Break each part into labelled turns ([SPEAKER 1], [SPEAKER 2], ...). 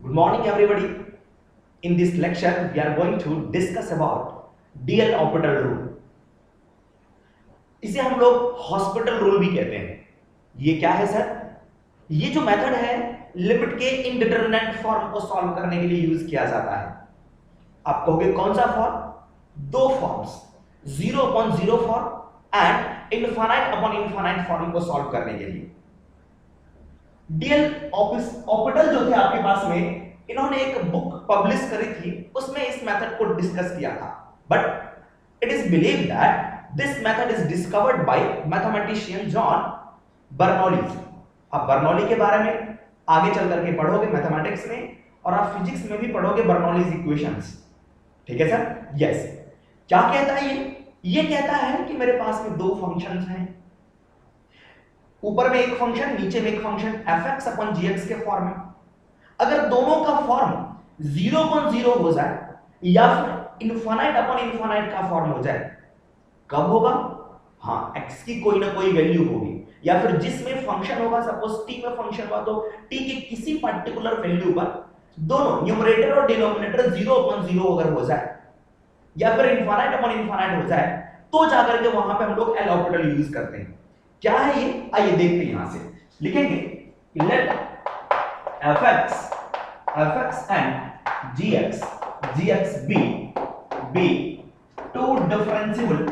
[SPEAKER 1] Good morning, everybody. In this lecture, we are going to discuss about DL orbital rule. इसे हम लोग hospital rule भी कहते हैं। ये क्या है सर? ये जो मेथड है लिमिट के इनडिटरमिनेट फॉर्म को सॉल्व करने के लिए यूज किया जाता है। आप कहोगे कौन सा फॉर्म? दो forms, 0 upon 0 form and infinite upon infinite form को सॉल्व करने के लिए। डीएल ऑर्बिटल जो थे आपके पास में, इन्होंने एक बुक पब्लिश करी थी, उसमें इस मेथड को डिस्कस किया था। But it is believed that this method is discovered by mathematician John Bernoulli. आप बर्नौली के बारे में आगे चल करके पढ़ोगे मैथमेटिक्स में, और आप फिजिक्स में भी पढ़ोगे बर्नौलीज इक्वेशंस। ठीक है सर? यस। क्या कहता है ये कहता है कि मेरे पास में दो फंक्शंस हैं, ऊपर में एक फंक्शन, नीचे में एक फंक्शन, fx अपॉन gx के फॉर्म में। अगर दोनों का फॉर्म 0 अपॉन 0 हो जाए या फिर इनफाइनाइट अपॉन इनफाइनाइट का फॉर्म हो जाए, कब होगा? हाँ, x की कोई ना कोई वैल्यू होगी, या फिर जिसमें फंक्शन होगा, सपोज t में फंक्शन हुआ तो t के किसी पर्टिकुलर वैल्यू पर दोनों न्यूमरेटर और डिनोमिनेटर 0 अपॉन 0 अगर हो जाए, या फिर इनफाइनाइट अपॉन इनफाइनाइट हो जाए, तो जाकर के वहां पे हम लोग एल ऑर्बिटल यूज करते हैं। क्या है ये? आइए देखते हैं। यहां से लिखेंगे late fx and gx be two differentiable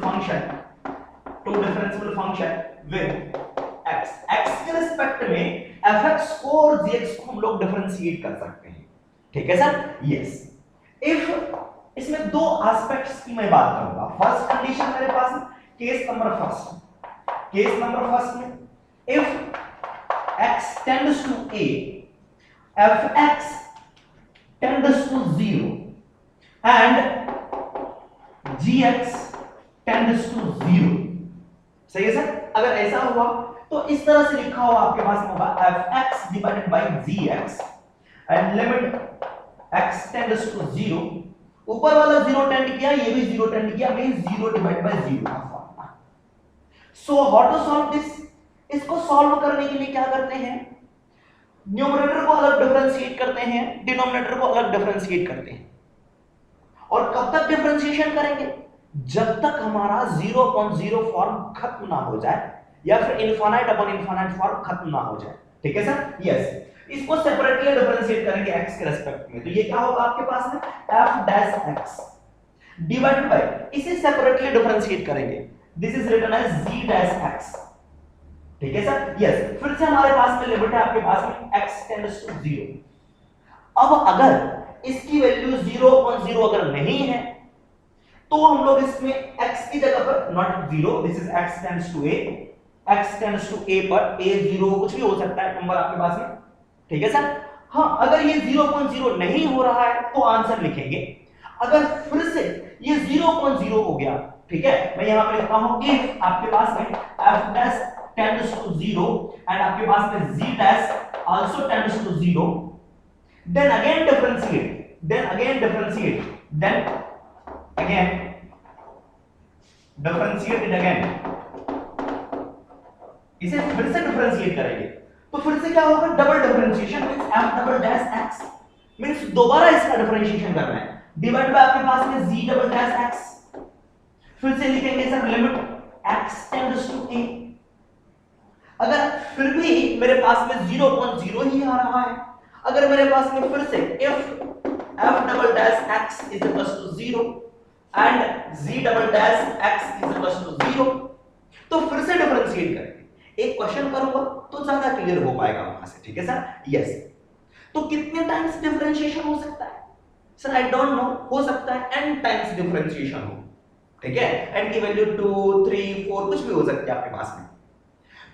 [SPEAKER 1] function with x के रिस्पेक्ट में fx को और gx को हम लोग डिफरेंशिएट कर सकते हैं। ठीक है सर? यस। इफ इसमें दो एस्पेक्ट्स की मैं बात करूंगा। फर्स्ट कंडीशन मेरे पास केस नंबर फर्स्ट में if x tends to a, fx tends to 0 and gx tends to 0। सही है सर? अगर ऐसा हुआ तो इस तरह से लिखा हुआ आपके पास होगा fx divided by gx and limit x tends to 0। ऊपर वाला 0 टेंड किया, ये भी 0 टेंड किया, मींस 0 डिवाइड बाय 0 का formula. So how to solve this? इसको सॉल्व करने के लिए क्या करते हैं? न्यूमरेटर को अलग डिफरेंशिएट करते हैं, डिनोमिनेटर को अलग डिफरेंशिएट करते हैं। और कब तक डिफरेंशिएशन करेंगे? जब तक हमारा 0 अपॉन 0 फॉर्म खत्म ना हो जाए, या फिर इनफाइनाइट अपॉन इनफाइनाइट फॉर्म खत्म ना हो जाए। ठीक है सर? यस। इसको सेपरेटली डिफरेंशिएट करेंगे x के रिस्पेक्ट में, तो ये क्या होगा आपके पास में? f dash x divided by, इसे सेपरेटली डिफरेंशिएट करेंगे, this is written as g dash x। ठीक है सर? यस। फिर से हमारे पास में लिमिट है आपके पास में x टेंड्स टू 0। अब अगर इसकी वैल्यू 0 अपॉन 0 अगर नहीं है, तो हम लोग इसमें x की जगह पर not 0, this is x tends to a, x tends to a पर a 0 कुछ भी हो सकता है नंबर आपके पास में। ठीक है सर? हाँ, अगर ये 0.0 नहीं हो रहा है तो आंसर लिखेंगे। अगर फिर से ये 0.0 हो गया, ठीक है, मैं यहां पे लिखता हूं इफ आपके पास में f dash tends to 0 and आपके पास में g dash also tends to 0, then again differentiate, then again differentiate it again, इसे फिर से डिफरेंशिएट करेंगे, तो फिर से क्या होगा? Double differentiation means f double dash x, means दोबारा इसका डिफरेंशिएशन करना है, डिवाइड बाय आपके पास में g डबल डैश x। फिर से लिखेंगे sir limit x tends to a। अगर फिर भी मेरे पास में 0.0 ही आ रहा है, अगर मेरे पास में फिर से if f double dash x is equal to 0 and g double dash x is equal to 0, तो फिर से डिफरेंशिएट करेंगे। एक क्वेश्चन करूंगा तो ज्यादा क्लियर हो पाएगा वहां से। ठीक है सर? यस। तो कितने टाइम्स डिफरेंशिएशन हो सकता है सर? आई डोंट नो, हो सकता है n टाइम्स डिफरेंशिएशन हो। ठीक है? n की वैल्यू 2 3 4 कुछ भी हो सकती है आपके पास में।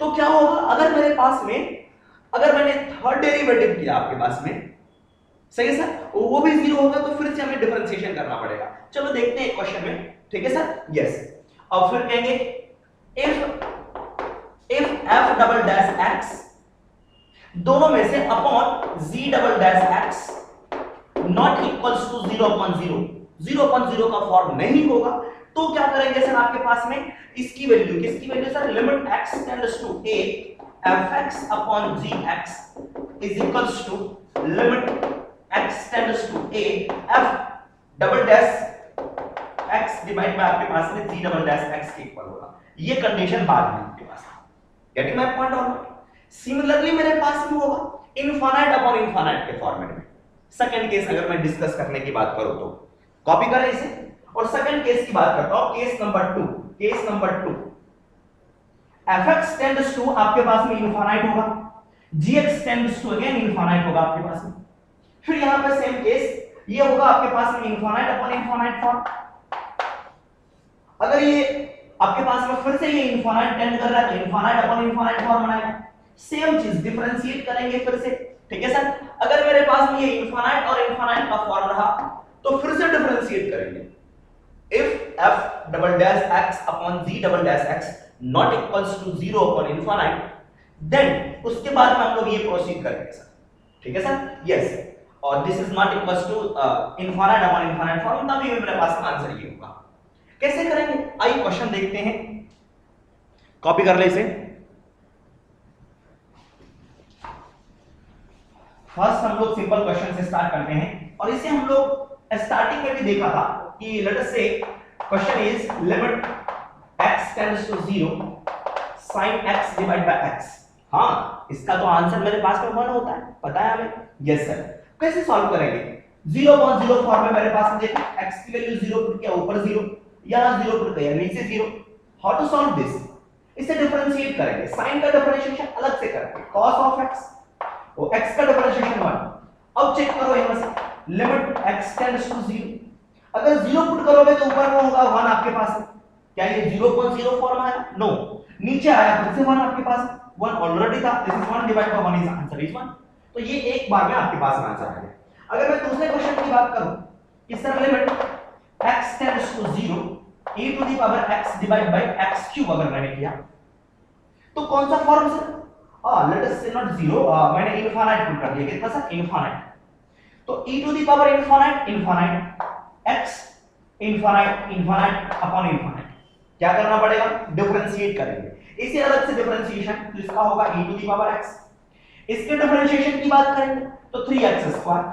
[SPEAKER 1] तो क्या होगा अगर मेरे पास में, अगर मैंने थर्ड डेरिवेटिव किया आपके पास में, सही है सर, वो भी 0 होगा, तो फिर से हमें डिफरेंशिएशन करना पड़ेगा। चलो देखते हैं क्वेश्चन में। ठीक है सर? यस। अब फिर कहेंगे if f double dash x दोनों में से upon g double dash x not equals to 0.0, 0.0 का फॉर्म नहीं होगा, तो क्या करेंगे सर आपके पास में इसकी वैल्यू, किसकी value sir? Limit x tends to a fx upon gx is equals to limit x tends to a f double dash x divide by आपके पास में g डबल डैश x के इक्वल होगा। ये कंडीशन बाद में आपके पास है। गेटिंग माय पॉइंट और सिमिलरली मेरे पास में होगा इनफाइनाइट अपॉन इनफाइनाइट के फॉर्मेट में। सेकंड केस अगर मैं डिस्कस करने की बात करूं तो कॉपी करें इसे और सेकंड केस की बात करता हूं। Case number 2 fx tends to आपके पास में इनफाइनाइट होगा, gx tends to again infinite होगा आपके पास में। फिर यहां पे सेम केस ये होगा आपके पास में इनफाइनाइट अपॉन इनफाइनाइट फॉर्म। अगर ये आपके पास में फिर से ये इनफाइनाइट टेंड कर रहा है तो इनफाइनाइट अपॉन इनफाइनाइट फॉर्म बनाएगा। सेम चीज डिफरेंशिएट करेंगे फिर से, ठीक है सर। अगर मेरे पास में ये इनफाइनाइट और इनफाइनाइट का फॉर्म रहा तो फिर से डिफरेंशिएट करेंगे। If f double dash x upon g double dash x not equals to 0 upon infinite, then उसके बाद में हम लोग ये प्रोसीड करेंगे सर, ठीक है सर। यस, और this is not equals to infinite upon infinite form, तभी मेरे पास में आंसर ये होगा। कैसे करेंगे आइए क्वेश्चन देखते हैं। कॉपी कर ले इसे। फर्स्ट हम लोग सिंपल क्वेश्चन से स्टार्ट करते हैं और इसे हम लोग स्टार्टिंग में भी देखा था कि let us say question is limit x tends to 0 sin x divide by x। हां, इसका तो आंसर मेरे पास में 1 होता है, पता है हमें। Yes sir. कैसे सॉल्व करेंगे? 0.0 फॉर्म में मेरे पास में देखो x की वैल्यू 0 पुट किया, ऊपर 0, यहां 0 पुट किया, नीचे 0। How to solve this? इसे डिफरेंशिएट करेंगे। sin का डिफरेंशिएशन अलग से करेंगे, cos ऑफ x, वो x का डिफरेंशिएशन 1। अब चेक करो यहां से लिमिट x टेंड्स टू 0। अगर 0 पुट करोगे तो ऊपर में होगा 1 आपके पास। क्या ये 0.0 फॉर्म आया? नो। नीचे आया फिर से 1 आपके पास, 1 ऑलरेडी था। This is 1 divide by 1 is answer is 1। तो ये एक बार में आपके पास आंसर आ गया। अगर मैं दूसरे क्वेश्चन की बात करूं कि sir limit x tends to 0 e to the power x divide by x cube अगर मैंने किया तो कौन सा फॉर्म सर? लेट अस से नॉट 0, मैंने इनफाइनाइट पुट कर दिया। कितना सर? इनफाइनाइट। तो e to the power infinite x infinite upon infinite क्या करना पड़ेगा? डिफरेंशिएट करेंगे। इसे अलग से डिफरेंशिएशन तो इसका होगा e to the power x। इसके डिफरेंशिएशन की बात करेंगे तो 3x square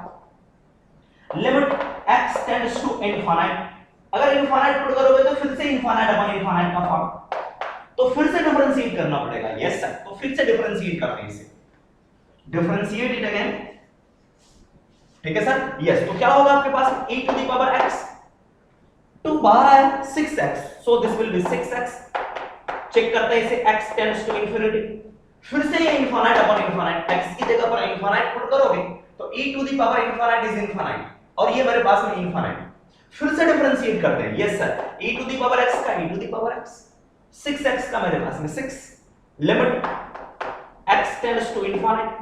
[SPEAKER 1] limit x tends to infinite. अगर इनफाइनाइट पुट करोगे तो फिर से इनफाइनाइट अपॉन इनफाइनाइट का फॉर्म, तो फिर से डिफरेंशिएट करना पड़ेगा। Yes sir. तो फिर से डिफरेंशिएट करते हैं इसे, डिफरेंशिएट इट अगेन, ठीक है सर। यस, तो क्या होगा आपके पास e to the power x, 2 बाहर आया 6x, so this will be 6x। Check करते हैं इसे, x टेंड्स टू इंफिनिटी। फिर से ये इनफाइनाइट अपॉन इनफाइनाइट, x की जगह पर इनफाइनाइट पुट करोगे तो e to the power infinite is infinite और ये मेरे पास में इनफाइनाइट। फिर से डिफरेंशिएट करते हैं। Yes sir, e to the power x का e to the power x, 6x का मेरे पास में 6 limit x tends to infinite.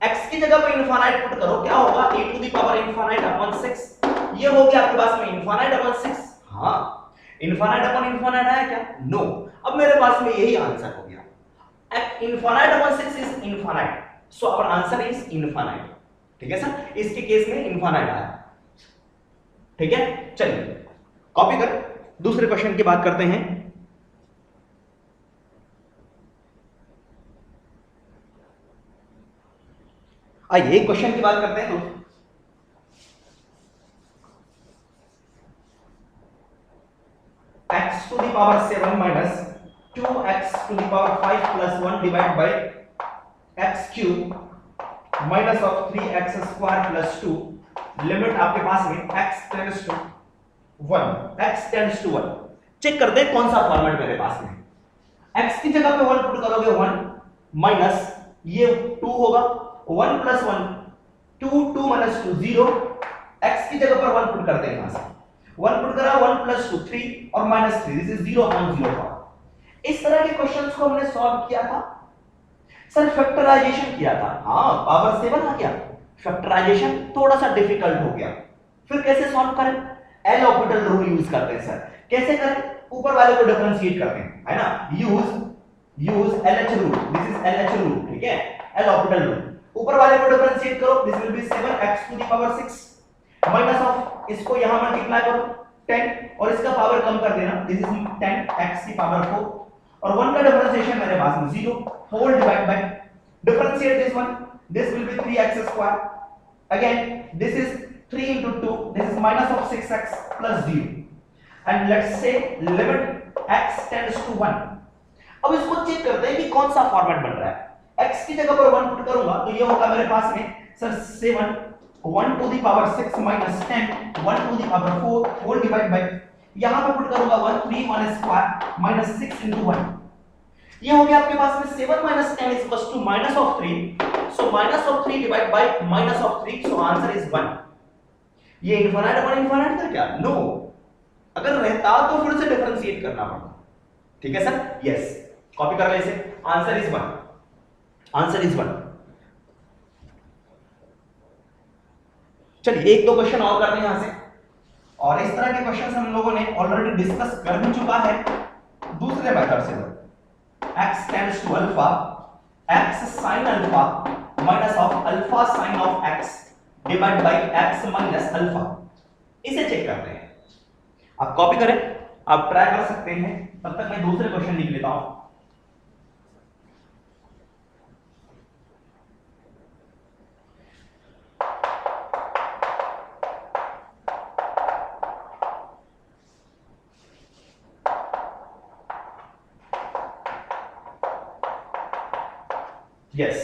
[SPEAKER 1] x की जगह पर इनफाइनाइट पुट करो, क्या होगा? e to the power infinite upon 6। ये हो गया आपके पास में इनफाइनाइट अपॉन 6। हां, इनफाइनाइट अपॉन इनफाइनाइट आया क्या? नो। अब मेरे पास में यही आंसर हो गया। Infinite upon 6 is infinite, so our answer is infinite, ठीक है सर। इसके केस में इनफाइनाइट आया, ठीक है। चलिए कॉपी कर दूसरे क्वेश्चन की बात करते हैं। आइए एक क्वेश्चन की बात करते हैं दोस्तों। x to the power 7 minus 2x to the power 5 plus 1 divided by x cube minus of 3x square plus 2 limit आपके पास में x tends to 1, x tends to 1। Check करते हैं कौन सा फॉर्मेट मेरे पास में। x की जगह पे 1 पुट करोगे 1 माइनस ये 2 होगा 1 plus 1 2 minus 2 0। x की जगह पर 1 पुट करते हैं यहां से, 1 पुट करा 1 plus 2 3 और minus 3, दिस इज 0.04। इस तरह के क्वेश्चंस को हमने सॉल्व किया था सर, फैक्टराइजेशन किया था। हां, पावर 7 आ गया, फैक्टराइजेशन थोड़ा सा डिफिकल्ट हो गया। फिर कैसे सॉल्व करें? एल ऑर्बिटल रूल यूज करते हैं सर। कैसे करें? ऊपर वाले को डिफरेंशिएट करते हैं, है ना। Use LH rule, this is LH rule, ठीक है। एल ऑर्बिटल रूल, ऊपर वाले को डिफरेंशिएट करो, this will be 7x to the power 6 minus of इसको यहां मल्टीप्लाई करो 10 और इसका पावर कम कर देना, दिस इज 10x की पावर 4 और 1 का डिफरेंशिएशन मेरे पास में 0 whole divide by differentiate this one, this will be 3x square, again this is 3 into 2, this is minus of 6x plus 0, and let's say limit x tends to 1. अब इसको check करते हैं कि कौन सा फॉर्मेट बन रहा है। x की जगह पर 1 पुट करूंगा तो ये होगा मेरे पास में sir 7 1 to the power 6 minus 10 1 to the power 4 whole divide by, यहां पे पुट करूंगा 1 3 1 स्क्वायर minus 6 into 1, ये हो गया आपके पास में 7 minus 10 is equals to minus of 3, so minus of 3 divide by minus of 3, so answer is 1. ये इनफिनिट अपॉन इनफिनिट था क्या? नो, अगर रहता तो फिर से डिफरेंशिएट करना पड़ता। ठीक है सर, यस, कॉपी कर ले इसे, आंसर इज 1, आंसर इज 1। चलिए एक दो क्वेश्चन और करते हैं यहां से, और इस तरह के क्वेश्चन हम लोगों ने ऑलरेडी डिस्कस कर भी चुका है दूसरे मेथड से। x tends to alpha, x sin alpha minus of alpha sin of x divide by x minus alpha, इसे चेक करते हैं। आप कॉपी करें, आप ट्राई कर सकते हैं, तब तक मैं दूसरे क्वेश्चन लिख लेता हूं। यस,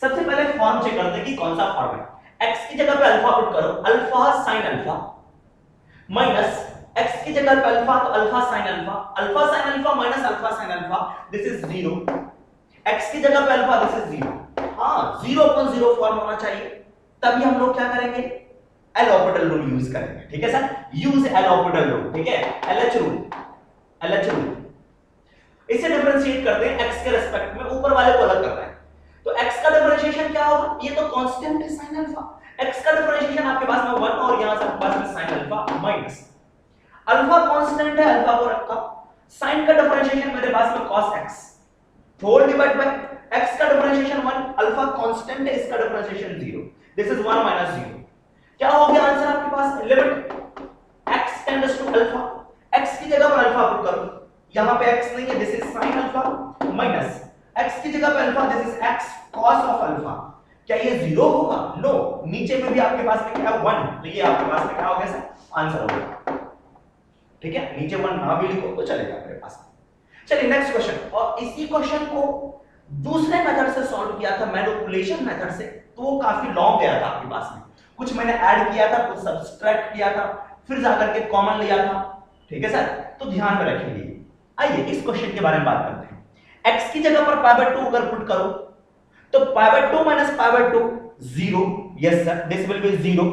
[SPEAKER 1] सबसे पहले फॉर्म चेक करते हैं कि कौन सा फॉर्म है। x की जगह पे अल्फा पुट करो, alpha sin alpha minus x की जगह पे अल्फा तो alpha sin alpha, alpha sin alpha minus alpha sin alpha, this is 0, x की जगह पे अल्फा, दिस इज 0। हां, 0/0 फॉर्म होना चाहिए, तभी हम लोग क्या करेंगे, एल ऑर्बिटल रूल यूज करेंगे। ठीक है sir, use L orbital rule, ठीक है, एलएच रूल, एलएच रूल। इसे डिफरेंशिएट करते हैं x के रिस्पेक्ट में, ऊपर वाले को अलग करना है, तो x का डिफरेंशिएशन क्या होगा, ये तो कांस्टेंट है sin अल्फा, x का डिफरेंशिएशन आपके पास में 1 और यहां से आपके पास में sin alpha minus alpha constant है, अल्फा को रखा, sin का डिफरेंशिएशन मेरे पास में cos x whole divide by x का डिफरेंशिएशन 1, अल्फा कांस्टेंट है, इसका डिफरेंशिएशन 0, दिस इज 1 माइनस 0। क्या हो गया आंसर आपके पास, limit x tends to alpha, x की जगह पर अल्फा पुट करो, यहां पे x नहीं है, this is sin alpha minus x की जगह पे alpha, this is x cos of alpha. क्या ये 0 होगा? नो, नीचे में भी आपके पास में क्या है 1, तो ये आपके पास में क्या हो गया सर, आंसर हो गया। ठीक है, नीचे 1 ना भी लिखो तो चलेगा मेरे पास। चलिए नेक्स्ट क्वेश्चन, और इसी क्वेश्चन को दूसरे मेथड से सॉल्व किया था, मैनिपुलेशन मेथड से, तो वो काफी लॉन्ग गया था आपके पास में, कुछ मैंने ऐड किया था, कुछ सब्सट्रैक्ट किया था, फिर जाकर के कॉमन लिया था। ठीक है सर, तो ध्यान में रखेंगे। आइए इस क्वेश्चन के बारे में बात करते हैं। x की जगह पर π/2 अगर पुट करो तो π/2 minus π/2 0, yes sir, this will be 0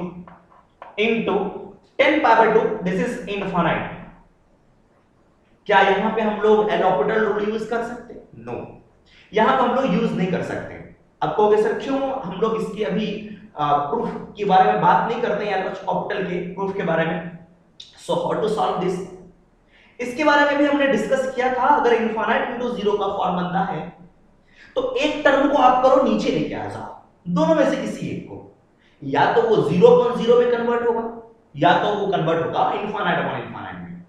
[SPEAKER 1] into 10 π/2, this is infinite. क्या यहां पे हम लोग एल ऑर्बिटल रूल यूज कर सकते हैं? नो, यहां पर हम लोग यूज नहीं कर सकते। अब कहोगे सर क्यों, हम लोग इसकी अभी प्रूफ के बारे में बात नहीं करते हैं, एल ऑर्बिटल के प्रूफ के बारे में। So how to solve this, इसके बारे में भी हमने डिस्कस किया था। अगर इनफिनिट इनटू 0 का फॉर्म बनता है तो एक टर्म को आप करो नीचे लेके आ जाओ, दोनों में से किसी एक को, या तो वो 0/0 में कन्वर्ट होगा या तो वो कन्वर्ट होगा इनफिनिट अपॉन इनफिनिट में।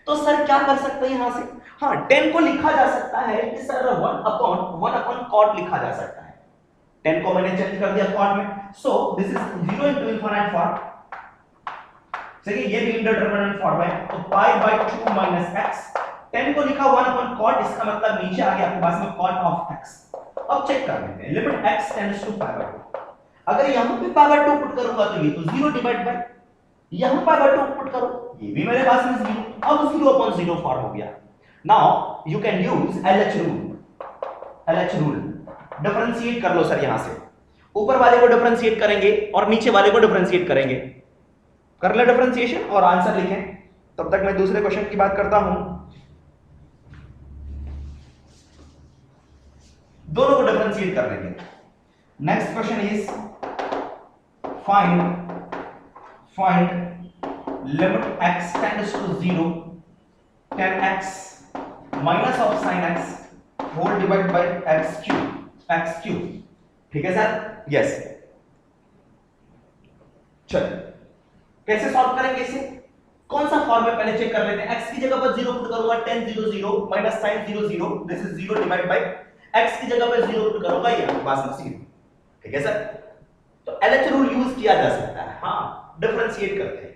[SPEAKER 1] तो सर क्या कर सकते हैं यहां से, हां 10 को लिखा जा सकता है कि सर 1/1 cot लिखा जा सकता है, 10 को मैंने चेंज कर दिया cot में, सो this is 0 into infinite form. देखिए ये भी इंडिटरमिनेट फॉर्म है, तो π/2 माइनस x, 10 को लिखा 1/cot, इसका मतलब नीचे आ गया आपके पास में cot ऑफ x। अब चेक कर लेते हैं, लिमिट x टेंड्स टू π/2, अगर यहां पे π/2 पुट करूंगा तो ये तो 0 डिवाइड बाय, यहां π/2 पुट करो, ये भी मेरे पास में 0, अब 0/0 फॉर्म हो गया। Now you can use LH rule, LH rule differentiate कर लो सर, यहां से ऊपर वाले को डिफरेंशिएट करेंगे और नीचे वाले को डिफरेंशिएट करेंगे, कर ले डिफरेंशिएशन और आंसर लिखें। तब तक मैं दूसरे क्वेश्चन की बात करता हूं, दोनों को डिफरेंशिएट कर लेंगे। Next question is find limit x tends to 0 10x minus of sin x whole divide by x cube. ठीक है सर, यस। चलिए कैसे सॉल्व करेंगे इसे, कौन सा फॉर्म है पहले चेक कर लेते हैं। x की जगह पर 0 पुट करूंगा, tan 0 0 minus sin 0 0, this is 0 divide by x की जगह पर 0 पुट करूंगा, ये आपके पास में 0। ठीक है सर, तो LH रूल यूज किया जा सकता है, हां डिफरेंशिएट करते हैं।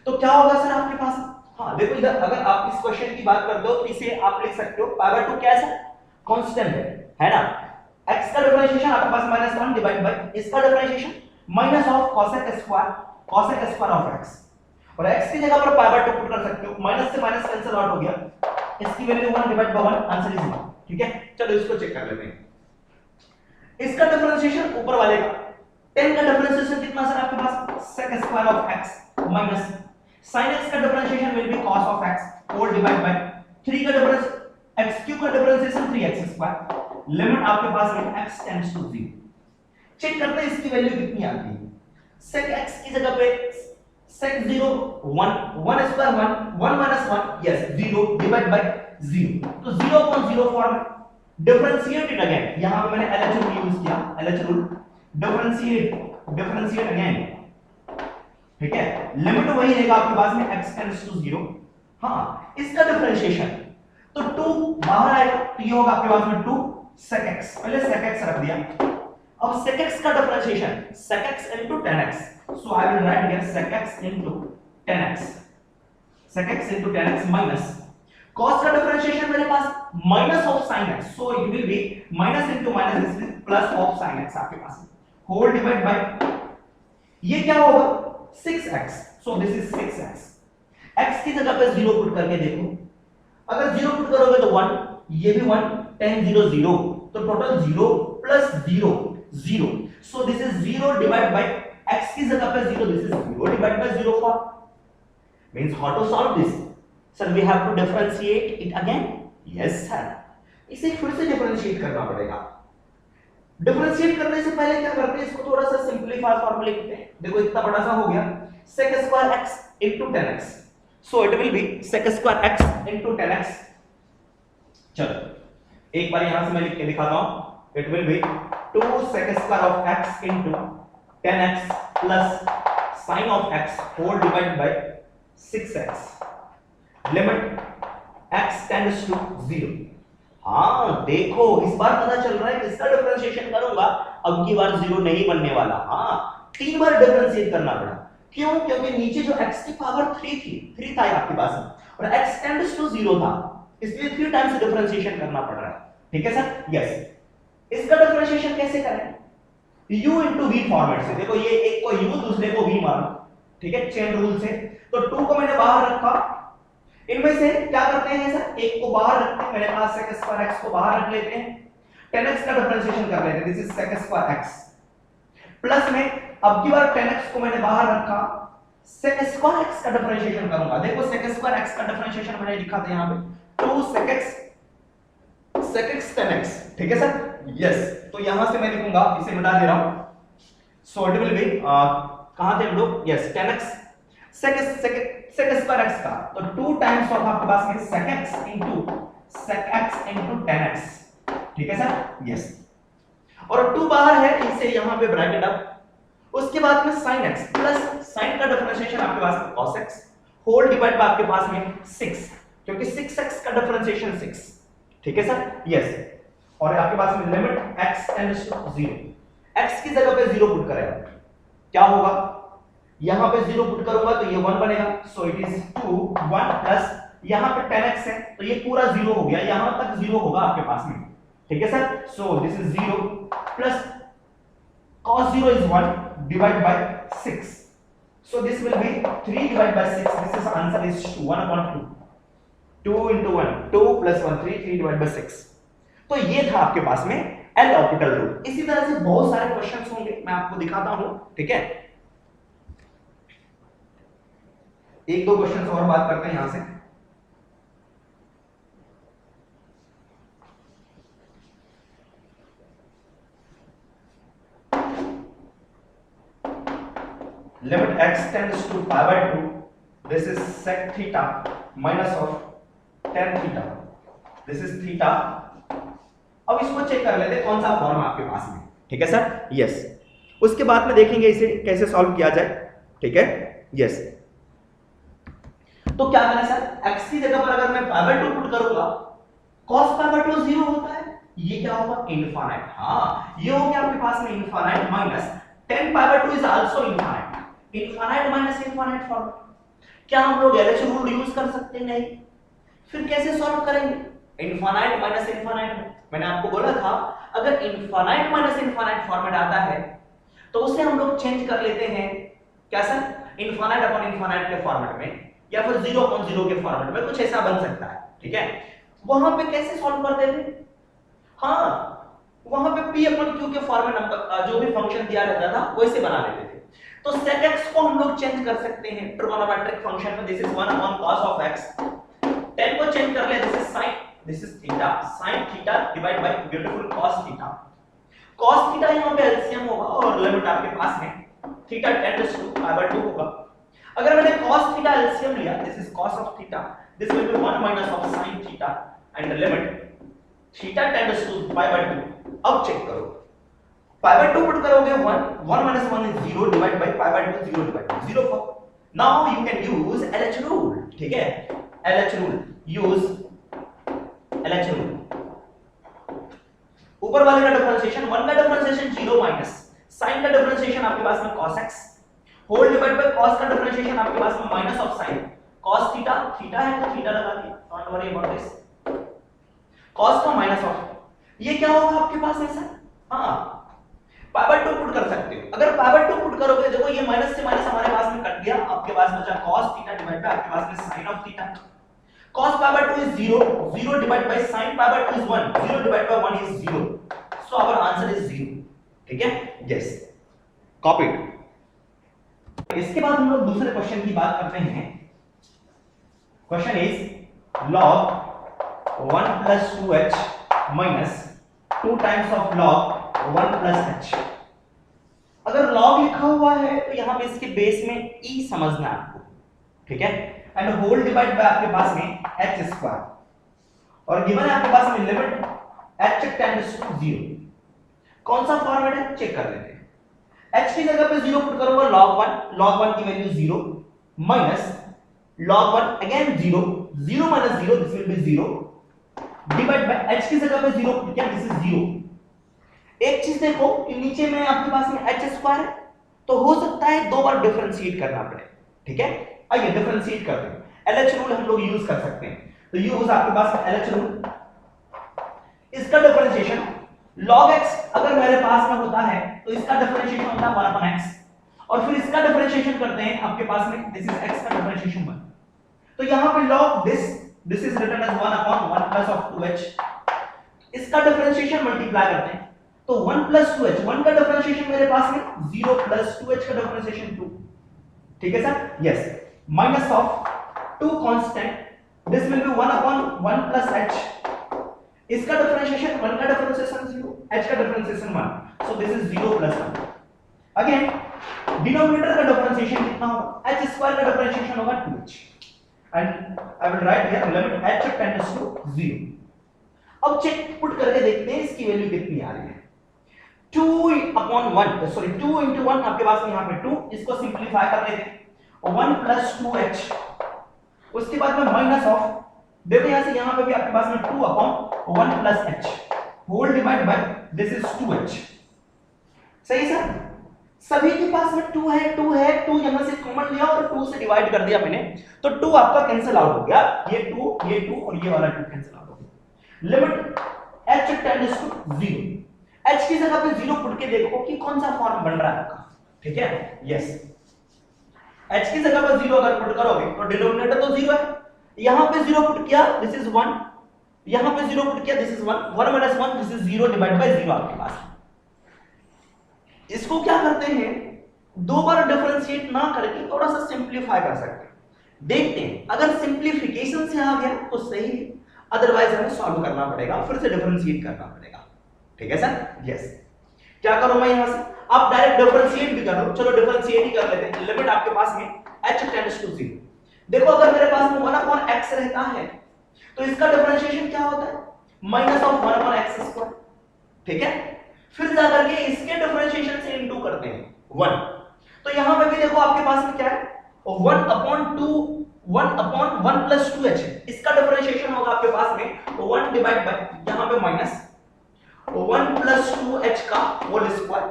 [SPEAKER 1] तो क्या होगा सर आपके पास, हां देखो इधर अगर आप इस क्वेश्चन की बात करते हो तो इसे आप लिख सकते हो पावर टू क्या है, कांस्टेंट है ना। x का डिफरेंशिएशन आपके पास -1 डिवाइड बाय इसका differentiation minus of cosec square of x, और x की जगह पर पावर 2 पुट कर सकते हो, माइनस से माइनस कैंसिल आउट हो गया, इसकी value 1 divide by 1, answer is 1। ठीक है, चलो इसको चेक कर लेते हैं। इसका डिफरेंशिएशन ऊपर वाले का 10 का डिफरेंशिएशन कितना सर आपके पास, sec square of x minus sin x का differentiation will be cos of x whole divide by 3 का डिफरेंस x क्यूब का डिफरेंशिएशन 3x स्क्वायर, लिमिट आपके पास है x टेंड्स टू 0। चेक करते हैं इसकी वैल्यू कितनी आती है। sec x की जगह पे sec 0 1 square 1 minus 1, yes 0 divide by 0, तो 0.0 फॉर्म डिफरेंशिएट इट अगेन, यहां पे मैंने LH रूल यूज किया, LH रूल डिफरेंशिएट अगेन। ठीक है, लिमिट वही रहेगा आपके पास में x टेंड्स टू 0। हां इसका डिफरेंशिएशन तो 2 बाहर आएगा, तो ये होगा आपके पास में 2 sec x, पहले sec x रख दिया। अब sec x का differentiation sec x into tan x, so I will write here sec x into tan x, sec x into tan x minus cos का डिफरेंशिएशन मेरे पास minus of sin x, so it will be minus into minus is plus of sin x आपके पास whole divide by ये क्या होगा 6x, so this is 6x। x की जगह पे 0 put करके देखो, अगर 0 पुट करोगे तो 1, ये भी 1, tan 0 0, तो total 0 plus 0 0, so this is 0 divided by x की जगह पे 0, this is 0 divided by 0 for means how to solve this sir, we have to differentiate it again, yes sir, इसे फिर से डिफरेंशिएट करना पड़ेगा। डिफरेंशिएट करने से पहले क्या करते हैं, इसको थोड़ा सा सिंपलीफाई फॉर्मूला लिखते हैं। देखो इतना बड़ा सा हो गया sec square x into tan x, so it will be sec square x into tan x। चलो एक बार यहां से मैं लिख के दिखाता हूं, it will be 2 sec square of x into tan x plus sin of x whole divided by 6x, limit x tends to 0। हाँ देखो इस बार पता चल रहा है कि इसका डिफरेंशिएशन करूंगा, अब की बार 0 नहीं बनने वाला। हाँ 3 बार डिफरेंशिएट करना पड़ा, क्यों, क्योंकि नीचे जो x की पावर 3 था आपके पास और x टेंड्स टू 0 था, इसलिए 3 टाइम्स डिफरेंशिएशन करना पड़ रहा है। ठीक है सर, यस। इसका डिफरेंशिएशन कैसे करें, u into v फॉर्मेट से। देखो ये एक को u दूसरे को v मानो, ठीक है, चेन रूल से। तो 2 को मैंने बाहर रखा, इनमें से क्या करते हैं सर, एक को बाहर रखते हैं, मेरे पास sec स्क्वायर x को बाहर रख लेते हैं, tan x का डिफरेंशिएशन कर लेते हैं, this is sec square x plus में अब की बार tan x को मैंने बाहर रखा, sec स्क्वायर x का डिफरेंशिएशन करूंगा। देखो sec स्क्वायर x का डिफरेंशिएशन मैंने लिखा था यहां पे 2 sec x tan x। ठीक है सर, यस। तो यहां से मैं लिखूंगा, इसे मिटा दे रहा हूं, सो इट विल बी कहां थे हम लोग, yes tan x sec square x का, तो 2 टाइम्स ऑफ आपके पास में sec x into tan x। ठीक है सर, यस। और 2 बाहर है, इसे यहां पे ब्रैकेट अप, उसके बाद में sin x प्लस sin का डिफरेंशिएशन आपके पास में cos x whole divide by आपके पास में 6, क्योंकि 6x का डिफरेंशिएशन 6। ठीक है सर, यस। और आपके पास में limit x tends to 0, x की जगह पे 0 पुट करेगा, क्या होगा, यहां पे 0 पुट करूंगा तो ये 1 बनेगा, सो इट इज 2 1 प्लस यहां पे tan x है तो ये पूरा 0 हो गया, यहां तक 0 होगा आपके पास में। ठीक है sir, so this is 0 plus cos 0 is 1 divided by 6, so this will be 3 divided by 6, this is answer is 1/2, 2 into 1 2 plus 1 3 divided by 6। तो ये था आपके पास में एल ऑर्बिटल रूल। इसी तरह से बहुत सारे क्वेश्चंस होंगे, मैं आपको दिखाता हूं। ठीक है, एक दो क्वेश्चंस और बात करते हैं यहां से। Limit x tends to pi by 2, this is sec theta minus of tan theta, this is theta। अब इसको चेक कर लेते हैं कौन सा फॉर्म आपके पास में। ठीक है सर, यस। उसके बाद में देखेंगे इसे कैसे सॉल्व किया जाए। ठीक है, यस। तो क्या करें सर, x की जगह पर अगर मैं पाई बाय 2 पुट करूंगा, cos पाई बाय 2 0 होता है, ये क्या होगा, इनफाइनाइट। हाँ, ये हो गया आपके पास में infinite minus tan pi by 2 is also infinite. Infinite minus infinite form. क्या हम लोग एलएच रूल यूज कर सकते हैं? नहीं। फिर कैसे सॉल्व करेंगे? इनफाइनाइट माइनस इनफाइनाइट में मैंने आपको बोला था, अगर इनफाइनाइट माइनस इनफाइनाइट फॉर्मेट आता है तो उसे हम लोग चेंज कर लेते हैं, क्या सर, इनफाइनाइट अपॉन इनफाइनाइट के फॉर्मेट में, या फिर 0 अपॉन 0 के फॉर्मेट में, कुछ ऐसा बन सकता है। ठीक है, वहां पे कैसे सॉल्व करते थे? हाँ, वहां पे p अपॉन q के फॉर्मेट नंबर जो भी फंक्शन दिया रहता था वैसे बना लेते थे। तो sec x को हम लोग चेंज कर सकते हैं ट्रिगोनोमेट्रिक फंक्शन में, this is 1 upon cos of x। tan को चेंज कर ले, this is sin, this is theta, sin theta divide by beautiful cos theta. cos theta यहां पे एलसीएम होगा और लिमिट आपके पास है theta tends to pi by 2 होगा। अगर मैंने cos थीटा एलसीएम लिया, this is cos of theta, this will be 1 minus of sin theta and limit theta tends to pi by 2। अब चेक करो, पाई बाय 2 पुट करोगे 1 minus 1 is 0 divide by pi by 2 0 divide by 0 for. Now you can use LH rule. ठीक है, LH rule, use LH rule. ऊपर वाले का differentiation 1 का differentiation 0 minus sin का डिफरेंशिएशन आपके पास में cos x whole divide by cos का डिफरेंशिएशन आपके पास में minus of sin cos theta, theta है तो थीटा लगा दिया, don't worry about this, cos का माइनस ऑफ, ये क्या होगा आपके पास ऐसा? हां, पाई बाय 2 पुट कर सकते हो। अगर पाई बाय 2 पुट करोगे, देखो ये माइनस से माइनस हमारे पास में कट गया, आपके पास बचा cos थीटा डिवाइड बाय आपके पास में sin of theta. cos pi by 2 is 0, 0 divide by sin pi by 2 is 1, 0 divide by 1 is 0, so our answer is 0। ठीक है, यस, कॉपीड। इसके बाद हम लोग दूसरे क्वेश्चन की बात करते हैं। Question is log 1 plus 2h minus 2 times of log 1 plus h। अगर log लिखा हुआ है तो यहां पे इसके बेस में e समझना है आपको। ठीक है, एंड होल डिवाइड बाय आपके पास में h स्क्वायर, और गिवन है आपके पास में लिमिट h टेंड्स टू 0। कौन सा फॉर्मेट है चेक कर लेते हैं। h की जगह पे 0 पुट करूंगा, log 1 की value 0 minus log 1 again 0, 0 minus 0, this will be 0 divide by h की जगह पे 0 पुट किया, दिस इज 0। एक चीज देखो कि नीचे में आपके पास में h स्क्वायर है, तो हो सकता है दो बार डिफरेंशिएट करना पड़े। ठीक है, आइए डिफरेंशिएट करते हैं। एलएच रूल हम लोग यूज कर सकते हैं, तो यूज आपके पास एलएच रूल। इसका डिफरेंशिएशन log x अगर मेरे पास में होता है तो इसका डिफरेंशिएशन होता है 1 अपॉन x, और फिर इसका डिफरेंशिएशन करते हैं आपके पास में, दिस इज x का डिफरेंशिएशन 1, तो यहां पे log this is written as 1 upon 1 plus of 2h। इसका डिफरेंशिएशन मल्टीप्लाई करते हैं तो 1 प्लस 2h, 1 का डिफरेंशिएशन मेरे पास में 0 प्लस 2h का डिफरेंशिएशन 2। ठीक है sir, yes, minus of 2 constant, this will be 1 upon 1 plus h। इसका डिफरेंशिएशन 1 का डिफरेंशिएशन 0, h का differentiation 1, so this is 0 plus 1। Again denominator का डिफरेंशिएशन कितना होगा, h स्क्वायर का डिफरेंशिएशन होगा 2h, and I will write here limit h tends to 0। अब check put करके देखते हैं इसकी वैल्यू कितनी आ रही है। 2 अपॉन 1, सॉरी 2 into 1 आपके पास में यहां पे 2, इसको सिंपलीफाई कर लेते हैं 1 प्लस 2h, उसके बाद में माइनस ऑफ, देखो यहां से यहां पे भी आपके पास में 2 upon 1 plus h whole divide by this is 2h। सही सर, सभी के पास में 2 है, 2 है, 2 यहां से कॉमन लिया और 2 से डिवाइड कर दिया मैंने, तो 2 आपका कैंसिल आउट हो गया, ये 2 और ये वाला 2 कैंसिल आउट हो गया। Limit h tends to 0, h की जगह पे 0 पुट के देखो कि कौन सा फॉर्म बन रहा है आपका। ठीक है, यस, h की जगह पर 0 अगर पुट करोगे तो डिनोमिनेटर तो 0 है, यहां पे 0 पुट किया, दिस इज 1, यहां पे 0 पुट किया, this is 1, 1 minus 1, this is 0 divide by 0 आपके पास। इसको क्या करते हैं, दो बार डिफरेंशिएट ना करके थोड़ा सा सिंपलीफाई कर सकते हैं। देखते हैं अगर सिंपलीफिकेशन से आ गया तो सही, अदरवाइज हमें सॉल्व करना पड़ेगा, फिर से डिफरेंशिएट करना पड़ेगा। ठीक है सर, यस, क्या करूं मैं यहां से, आप डायरेक्ट डिफरेंशिएट भी कर लो, चलो डिफरेंशिएट ही कर लेते हैं। लिमिट आपके पास में h टेंड्स टू 0, देखो अगर मेरे पास में 1 अपॉन x रहता है तो इसका डिफरेंशिएशन क्या होता है, minus of 1 upon x square. ठीक है, फिर जाकर के इसके डिफरेंशिएशन से इनटू करते हैं 1, तो यहां पे भी देखो आपके पास में क्या है, 1 अपॉन 2 1 अपॉन 1 प्लस 2h, इसका डिफरेंशिएशन होगा आपके पास में 1 डिवाइड बाय यहां पे माइनस 1 प्लस 2h का होल स्क्वायर।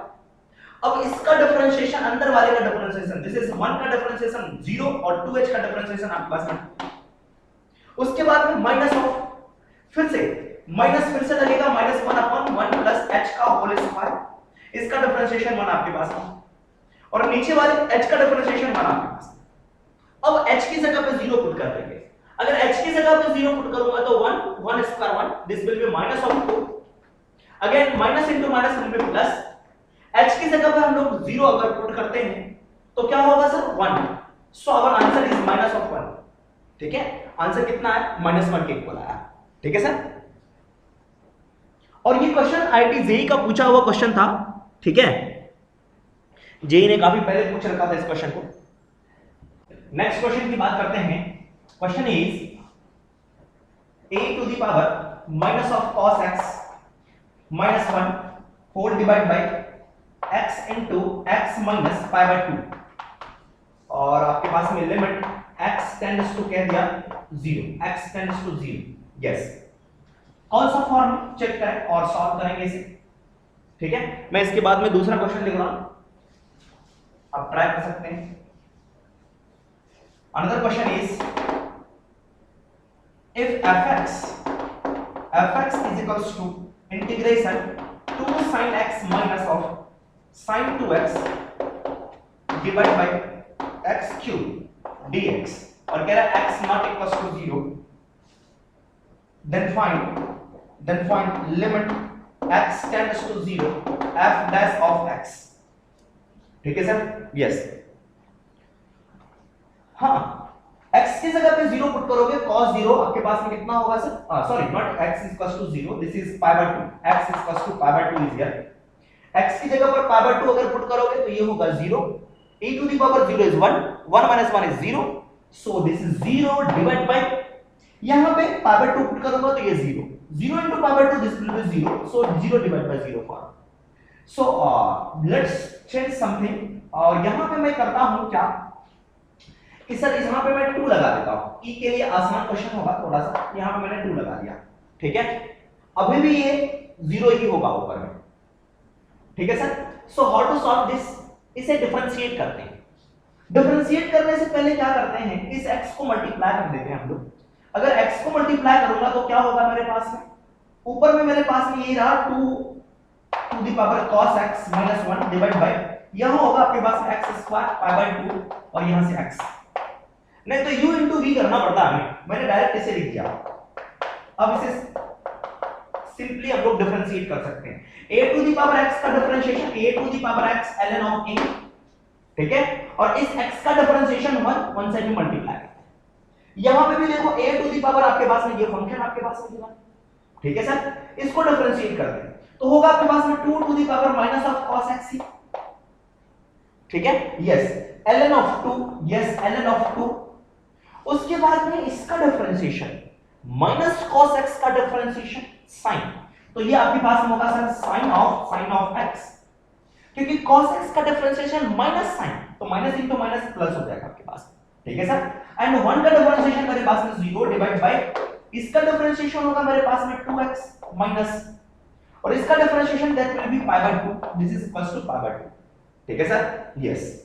[SPEAKER 1] अब इसका डिफरेंशिएशन अंदर वाले का डिफरेंशिएशन, दिस इज 1 का डिफरेंशिएशन 0 और 2h का डिफरेंशिएशन आपके पास में। उसके बाद में माइनस ऑफ, फिर से माइनस फिर से लगेगा माइनस 1 अपॉन 1 प्लस h का होल स्क्वायर, इसका डिफरेंशिएशन 1 आपके पास में, और नीचे वाले h का डिफरेंशिएशन 1 आपके पास में। अब h की जगह पे 0 पुट कर देंगे। अगर h की जगह पे 0 पुट करूंगा तो 1 square 1, this will B minus of 2, again minus into minus will be plus. h की जगह पे हम लोग 0 अगर पुट करते हैं तो क्या होगा sir 1, so our answer is minus of 1। ठीक है, आंसर कितना है -1 के इक्वल आया। ठीक है सर, और ये क्वेश्चन आईआईटी जेईई का पूछा हुआ क्वेश्चन था। ठीक है, जेईई ने काफी पहले पूछ रखा था इस क्वेश्चन को। नेक्स्ट क्वेश्चन की बात करते हैं। Question is a to the power minus of cos x minus 1 whole divide by x into x minus pi by 2, और आपके पास में लिमिट x टेंड्स टू कह दिया 0, x टेंड्स टू 0। यस, कौन सा फॉर्म चेक करें और सॉल्व करेंगे इसे। ठीक है, मैं इसके बाद में दूसरा क्वेश्चन लिख रहा हूं, आप ट्राई कर सकते हैं। Another question is, if fx is equals to integration 2 sin x minus of sin 2x divided by x cube dx, और कह रहा है x not equals to 0, then find limit x tends to 0 f dash of x। ठीक है sir, yes. हाँ, x की जगह पे 0 पुट करोगे cos 0 आपके पास में कितना होगा sir, sorry not x is equals to 0, this is pi by 2, x is equals to pi by 2 is here। x की जगह पर pi by 2 अगर पुट करोगे तो ये होगा 0, e to the power 0 is 1, 1 minus 1 is 0, so this is 0 divided by, यहां पे pi by 2 पुट करूंगा तो ये 0, 0 into pi by 2 this will be 0, so 0 divided by 0 form। so let's change something, और यहां पे मैं करता हूं क्या कि सर यहां पे मैं 2 लगा देता हूं, e के लिए आसान क्वेश्चन होगा थोड़ा सा, यहां पे मैंने 2 लगा दिया। ठीक है, अभी भी ये 0 ही होगा ऊपर में। ठीक है sir, so how to solve this, इसे डिफरेंशिएट करते हैं। डिफरेंशिएट करने से पहले क्या करते हैं, इस x को मल्टीप्लाई कर देते हैं हम लोग। अगर x को मल्टीप्लाई करूंगा तो क्या होगा मेरे पास में, ऊपर में मेरे पास में ये रहा 2 to the power cos x minus 1 divide by, यहां होगा आपके पास x स्क्वायर पाई बाय 2, और यहां से x, नहीं तो u into v करना पड़ता हमें, मैंने डायरेक्ट इसे लिख दिया। अब इसे सिंपली हम लोग डिफरेंशिएट कर सकते हैं। a to the power x का differentiation a to the power x ln of a, ठीक है, और इस x का डिफरेंशिएशन 1 से भी मल्टीप्लाई करते हैं। यहां पे भी देखो a टू द पावर आपके पास में ये फंक्शन आपके पास में होगा। ठीक है सर, इसको डिफरेंशिएट करते हैं तो होगा आपके पास में 2 to the power minus of cos x। ठीक है, yes, ln of 2, yes ln of 2। उसके बाद में इसका डिफरेंशिएशन माइनस cos x का डिफरेंशिएशन sin, तो ये आपके पास में होगा सर sin of x, क्योंकि cos x का डिफरेंशिएशन माइनस sin, तो माइनस इनटू माइनस प्लस हो जाएगा आपके पास। ठीक है सर, एंड 1 का डिफरेंशिएशन मेरे पास में 0 डिवाइड बाय, इसका डिफरेंशिएशन होगा मेरे पास में 2x माइनस, और इसका differentiation that will be pi by 2, this is equals to pi by 2। ठीक है सर, यस।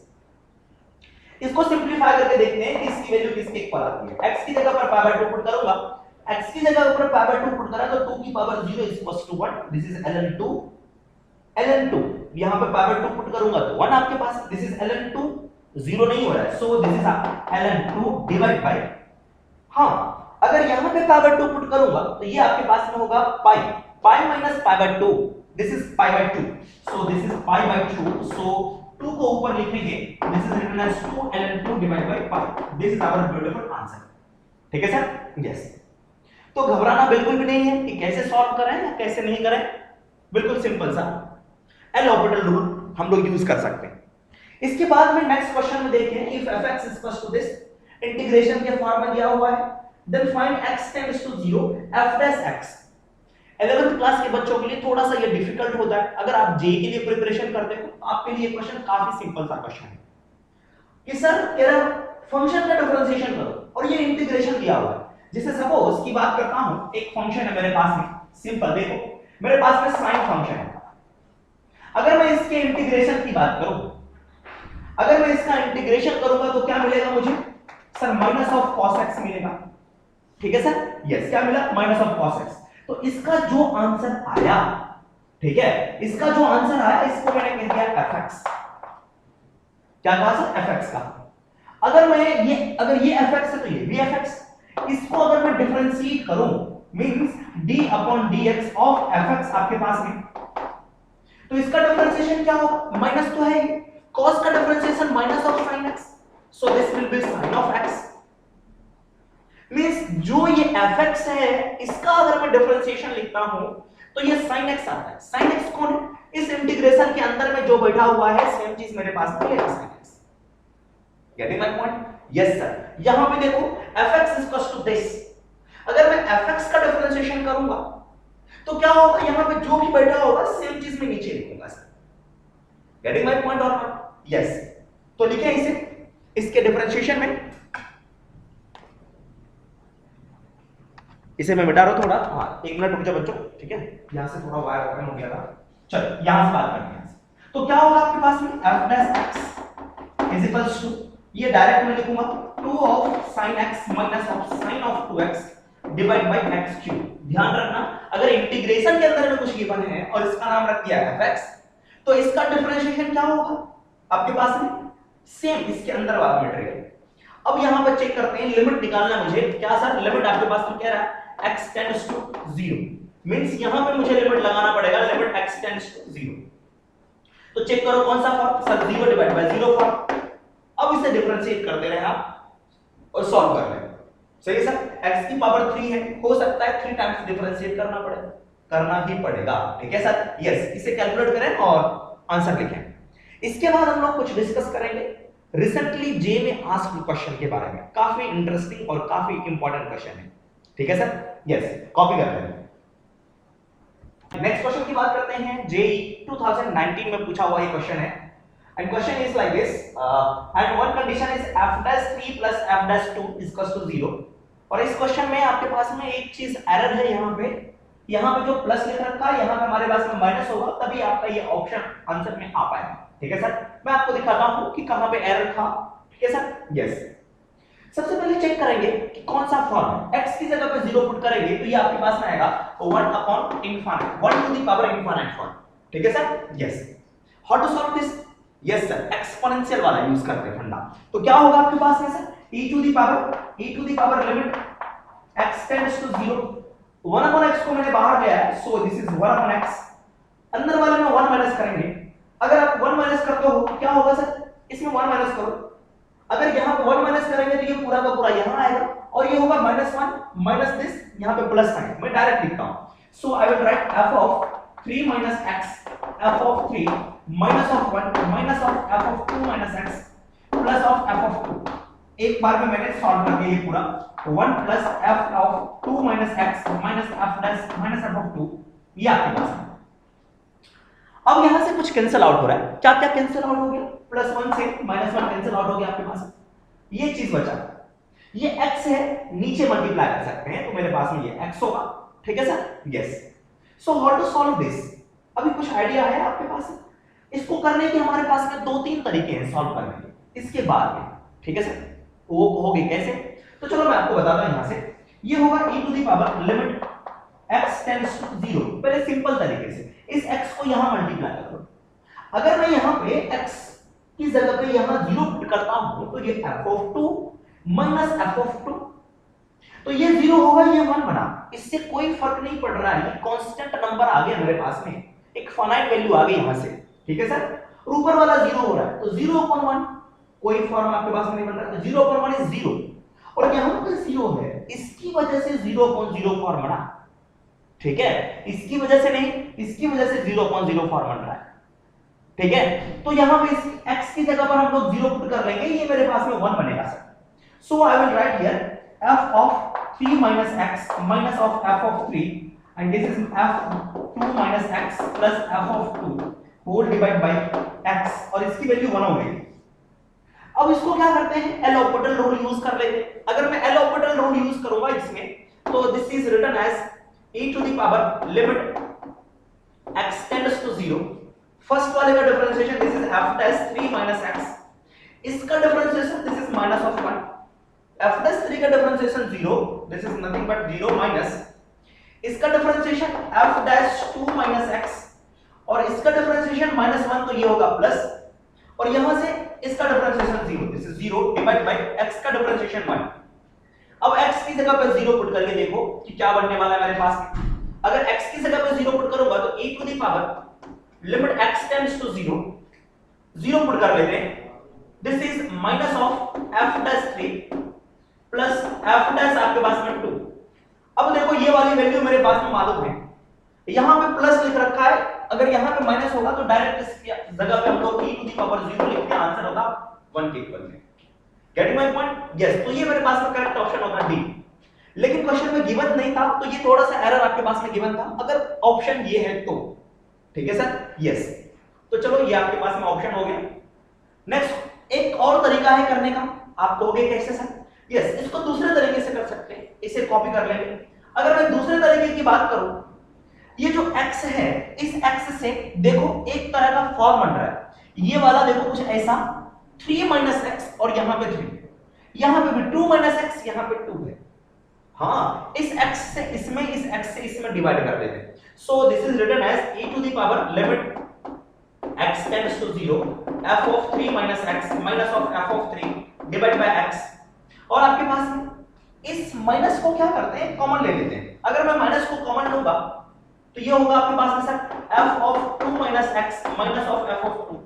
[SPEAKER 1] इसको सिंपलीफाई करके देखते हैं कि इसकी वैल्यू किसके इक्वल आती है। x की जगह पर पाई बाय 2 पुट करूंगा, x की जगह पर पाई बाय 2 पुट करा तो 2 की power 0 is equals to 1, this is ln 2, यहां पे पाई बाय 2 पुट करूंगा तो 1 आपके पास, दिस इज ln 2, 0 नहीं हो रहा है, so this is ln 2 divide bye, हां अगर यहां पे पाई बाय 2 पुट करूंगा तो ये आपके पास में होगा pi minus pi by 2, this is pi by 2, so this is pi by 2, so 2 को ऊपर लिखेंगे, this is written as 2 ln 2 divide by pi, this is our beautiful answer. ठीक है सर, यस। तो घबराना बिल्कुल भी नहीं है कि कैसे सॉल्व करें या कैसे नहीं करें, बिल्कुल सिंपल सा एल ऑर्बिटल रूल हम लोग यूज कर सकते हैं। इसके बाद में नेक्स्ट क्वेश्चन में देखें, if fx is equals to this, integration के फॉर्म में दिया हुआ है, then find x tends to 0 f dash x। 11th class के बच्चों के लिए थोड़ा सा ये डिफिकल्ट होता है, अगर आप जेईई के लिए प्रिपरेशन करते हो तो आपके लिए क्वेश्चन काफी सिंपल सा क्वेश्चन है कि सर फंक्शन का डिफरेंशिएशन करो और ये इंटीग्रेशन दिया हुआ है। जैसे सपोज की बात करता हूं, एक फंक्शन है मेरे पास में, सिंपल देखो मेरे पास में साइन फंक्शन है। अगर मैं इसके इंटीग्रेशन की बात करूं, अगर मैं इसका इंटीग्रेशन करूंगा तो क्या मिलेगा मुझे sir, minus of cos x मिलेगा। ठीक है सर, यस, क्या मिला, माइनस ऑफ cos x। तो इसका जो आंसर आया, ठीक है, इसका जो आंसर आया इसको मैंने कह दिया fx। क्या कहा सर, fx का। अगर ये fx है तो ये भी fx। इसको अगर मैं डिफरेंशिएट करूं means d upon dx of fx आपके पास में, तो इसका डिफरेंशिएशन क्या होगा, माइनस तो है, cos का differentiation minus of sin x, so this will B sin of x। Means जो ये fx है इसका अगर मैं डिफरेंशिएशन लिखता हूं तो ये sin x आता है। sin x कौन है, इस इंटीग्रेशन के अंदर में जो बैठा हुआ है सेम चीज मेरे पास में है sin x। Getting my point, yes sir. यहां पे देखो fx इक्वल्स टू दिस, अगर मैं fx का डिफरेंशिएशन करूंगा तो क्या होगा, यहां पे जो भी बैठा होगा सेम चीज में नीचे लिखूंगा sir. Getting my point or not, yes. तो लिखें इसे, इसके डिफरेंशिएशन में इसे मैं मिटा रहा हूं थोड़ा, हाँ एक मिनट रुक जाओ बच्चों, ठीक है, यहां से थोड़ा वायर ओपन हो गया था। चलो यहां से बात करते हैं। तो क्या होगा आपके पास में f dash x is equals to, ये डायरेक्ट मैं लिखूंगा 2 of sin x minus of sin of 2x divide by x cube. ध्यान रखना अगर इंटीग्रेशन के अंदर में कुछ गिवन है और इसका नाम रख दिया है fx, तो इसका डिफरेंशिएशन क्या होगा आपके पास में, सेम इसके अंदर वाला मटेरियल। अब यहां पर चेक करते हैं, लिमिट निकालना मुझे, क्या सर लिमिट आपके पास में कह रहा है x टेंड्स टू 0, मींस यहां पे मुझे लिमिट लगाना पड़ेगा, लिमिट x टेंड्स टू 0। तो चेक करो कौन सा form sir, 0 divide by 0 form. अब इसे डिफरेंशिएट करते रहे आप और सॉल्व कर लें। सही है सर, x की पावर 3 है, हो सकता है 3 टाइम्स डिफरेंशिएट करना पड़े, करना ही पड़ेगा। ठीक है सर, यस, इसे कैलकुलेट करें और आंसर लिखें। इसके बाद हम लोग कुछ डिस्कस करेंगे रिसेंटली जे में आस्क्ड क्वेश्चन के बारे में, काफी इंटरेस्टिंग और काफी इंपॉर्टेंट क्वेश्चन है। ठीक है सर, यस, कॉपी कर लें। नेक्स्ट क्वेश्चन की बात करते हैं, जेई 2019 में पूछा हुआ ये क्वेश्चन है and question is like this, and one condition is f'3 plus f'2 equals to 0। और इस क्वेश्चन में आपके पास में एक चीज एरर है, यहां पे जो प्लस लिख रखा है यहां पे हमारे पास में माइनस होगा, तभी आपका ये ऑप्शन आंसर में आ पाएगा। ठीक है सर, मैं आपको दिखाता हूं कि कहां पे एरर था। ठीक है सर, यस। सबसे पहले चेक करेंगे कि कौन सा फॉर्म है, x की जगह पे 0 पुट करेंगे तो ये आपके पास में आएगा 1 upon infinite, 1 to the power infinite form. ठीक है sir, yes. How to solve this, yes sir, exponential वाला यूज करते हैं फंडा। तो क्या होगा आपके पास में sir, e to the power limit x tends to 0, 1 upon x को मैंने बाहर लिया है, so this is 1 upon x, अंदर वाले में 1 माइनस करेंगे। अगर आप 1 माइनस करते हो क्या होगा सर, इसमें 1 माइनस करो, अगर यहां पे 1 माइनस करेंगे तो ये पूरा का पूरा यहां आएगा और ये होगा -1 माइनस दिस, यहां पे प्लस साइन, मैं डायरेक्ट लिखता हूं। So I will write f of 3 minus x, f of 3 minus of 1 minus of f of 2 minus x plus of f of 2। एक बार में मैंने सॉल्व कर दिया ये पूरा, 1 plus f of 2 minus x minus f dash minus f of 2, ये आपके पास है। अब यहां से कुछ कैंसिल आउट हो रहा है, क्या क्या कैंसिल आउट हो गया, +1 से -1 कैंसिल आउट हो गया आपके पास, ये चीज बचा, ये x है, नीचे मल्टीप्लाई कर सकते हैं तो मेरे पास में ये x होगा। ठीक है sir, yes. So how to solve this, अभी कुछ आइडिया है आपके पास, इसको करने के हमारे पास में 2-3 तरीके हैं सॉल्व करने के इसके बाद में। ठीक है सर, वो होगी कैसे, तो चलो मैं आपको बताता हूं। यहां से ये होगा e to the power limit x tends to 0, पहले सिंपल तरीके से इस x को यहां मल्टीप्लाई करो। अगर मैं यहां पे x की जगह पे यहां 0 पुट करता हूं तो ये f of 2 minus f of 2, तो ये 0 होगा, ये 1 बना, इससे कोई फर्क नहीं पड़ रहा है, ये कांस्टेंट नंबर आ गया मेरे पास में, एक फाइनाइट वैल्यू आ गई यहां से। ठीक है सर, और ऊपर वाला 0 हो रहा है तो 0 upon 1 कोई फॉर्म आपके पास में नहीं बन रहा, तो 0 upon 1 इज 0, और यहां पे 0 है, इसकी वजह से 0 upon 0 फॉर्म बना। ठीक है, इसकी वजह से नहीं, इसकी वजह से 0 upon 0 फॉर्म बन रहा है। ठीक है, तो यहां पे इस x की जगह पर हम लोग 0 पुट कर लेंगे, ये मेरे पास में 1 बनेगा sir. So I will write here f of 3 minus x minus of f of 3 and this is f 2 minus x plus f of 2 whole divided by x, और इसकी वैल्यू 1 हो गई। अब इसको क्या करते हैं, एल हॉस्पिटल रूल यूज कर लेते हैं। अगर मैं एल हॉस्पिटल रूल यूज करूंगा इसमें, तो this is written as e to the power limit x tends to 0, first वाले का differentiation this is f dash 3 minus x, इसका differentiation this is minus of 1, f dash 3 का differentiation 0, this is nothing but 0 minus, इसका differentiation f dash 2 minus x, और इसका differentiation minus 1, तो ये होगा प्लस, और यहां से इसका differentiation 0, this is 0 divide by x का डिफरेंशिएशन 1। अब x की जगह पे 0 पुट करके देखो कि क्या बनने वाला है मेरे पास। अगर x की जगह पे 0 पुट करूंगा तो e to the power limit x tends to 0, 0 put कर लेते हैं, this is minus of f dash 3 plus f dash आपके पास में 2। अब देखो ये वाली वैल्यू मेरे पास में मालूम है, यहां पे प्लस लिख रखा है, अगर यहां पे माइनस होगा तो डायरेक्ट इस जगह पे हम लोग e टू द पावर 0 लिखते हैं, आंसर होगा 1 के इक्वल में। Getting my point? यस, तो ये मेरे पास में करेक्ट ऑप्शन होगा डी। लेकिन क्वेश्चन में गिवन नहीं था, तो ये थोड़ा सा एरर आपके पास में गिवन था, अगर ऑप्शन ये है तो। ठीक है सर? यस, तो चलो ये आपके पास में ऑप्शन हो गया। नेक्स्ट एक और तरीका है करने का, आप कहोगे कैसे सर? यस, इसको दूसरे तरीके से कर सकते हैं, इसे कॉपी कर लेंगे। अगर मैं दूसरे तरीके की बात करूं, ये जो x है, इस x से देखो एक तरह का फॉर्म बन रहा है, ये वाला देखो कुछ ऐसा 3 माइनस एक्स, और यहां पे 3, यहां पे भी 2 माइनस एक्स, यहां पे 2 है। हाँ, इस x से इसमें, इस x से इसमें डिवाइड कर देते हैं। So this is written as e to the power limit x tends to 0 f of 3 minus x minus of f of 3 divide by x। और आपके पास में इस माइनस को क्या करते हैं, कॉमन ले लेते हैं। अगर मैं माइनस को कॉमन लूंगा तो ये होगा आपके पास में sir f of 2 minus x minus of f of 2।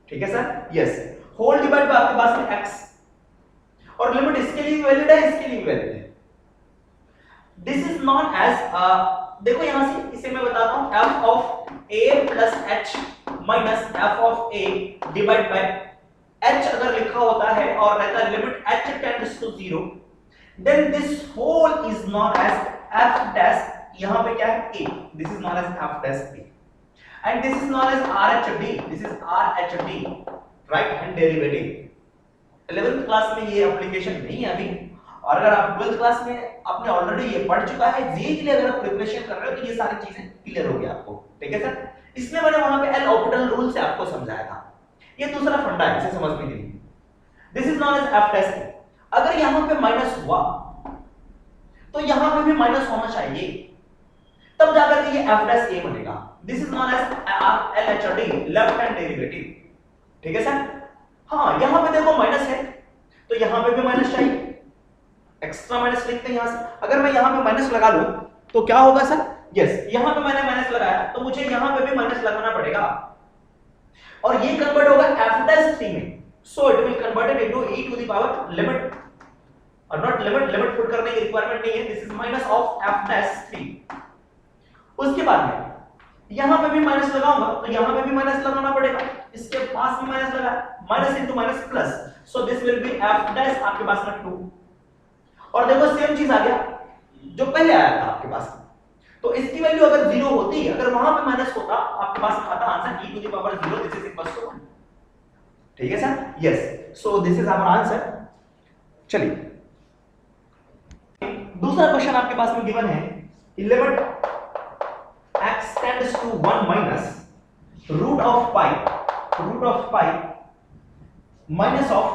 [SPEAKER 1] ठीक है sir? Yes, whole divide by आपके पास में x, और लिमिट इसके लिए वैलिड है, इसके लिए वैलिड है। दिस इज नॉन एज, देखो यहां से इसे मैं बताता हूं, f of a plus h minus f of a divide by h अगर लिखा होता है और रहता है limit h tends to 0, then this whole is known as f dash, यहां पे क्या है a, this is known as f dash a, and this is known as rhd, this is rhd, right hand derivative. 11th class में ये application नहीं है अभी, और अगर आप 12th क्लास में आपने ऑलरेडी ये पढ़ चुका है, जे के लिए अगर आप प्रिपरेशन कर रहे हो तो ये सारी चीजें क्लियर हो गई आपको। ठीक है सर? इसमें मैंने वहां पे एल ऑर्बिटल रूल से आपको समझाया था, ये दूसरा फंडा है इसे समझने के लिए। This is known as F test. अगर यहां पे माइनस हुआ तो यहां पे भी माइनस होना चाहिए, तब जाकर के ये एफ डैश ए बनेगा। This is known as LHD, left hand derivative. ठीक है सर? हाँ, यहां पे देखो माइनस है तो यहां पे भी माइनस चाहिए, एक्स्ट्रा माइनस लिखते हैं यहां से। अगर मैं यहां पे माइनस लगा लूं तो क्या होगा सर? यस, यहां पे मैंने माइनस लगाया तो मुझे यहां पे भी माइनस लगाना पड़ेगा, और ये कन्वर्ट होगा f डैश 3 में। So it will converted into e to the power limit, और नॉट लिमिट, लिमिट पुट करने की रिक्वायरमेंट नहीं है, this is minus of f dash 3। उसके बाद में यहां पे भी माइनस लगाऊंगा तो यहां पे भी माइनस लगाना पड़ेगा, इसके पास में माइनस लगा, minus into minus plus, so this will B f dash आपके पास में 2। और देखो सेम चीज आ गया जो पहले आया था आपके पास, तो इसकी वैल्यू अगर 0 होती, अगर वहां पे माइनस होता, आपके पास आता answer e to the power 0, this is equal to 1। ठीक है sir? Yes, so this is our answer. चलिए दूसरा क्वेश्चन आपके पास में गिवन है, limit x tends to 1 minus root of pi minus of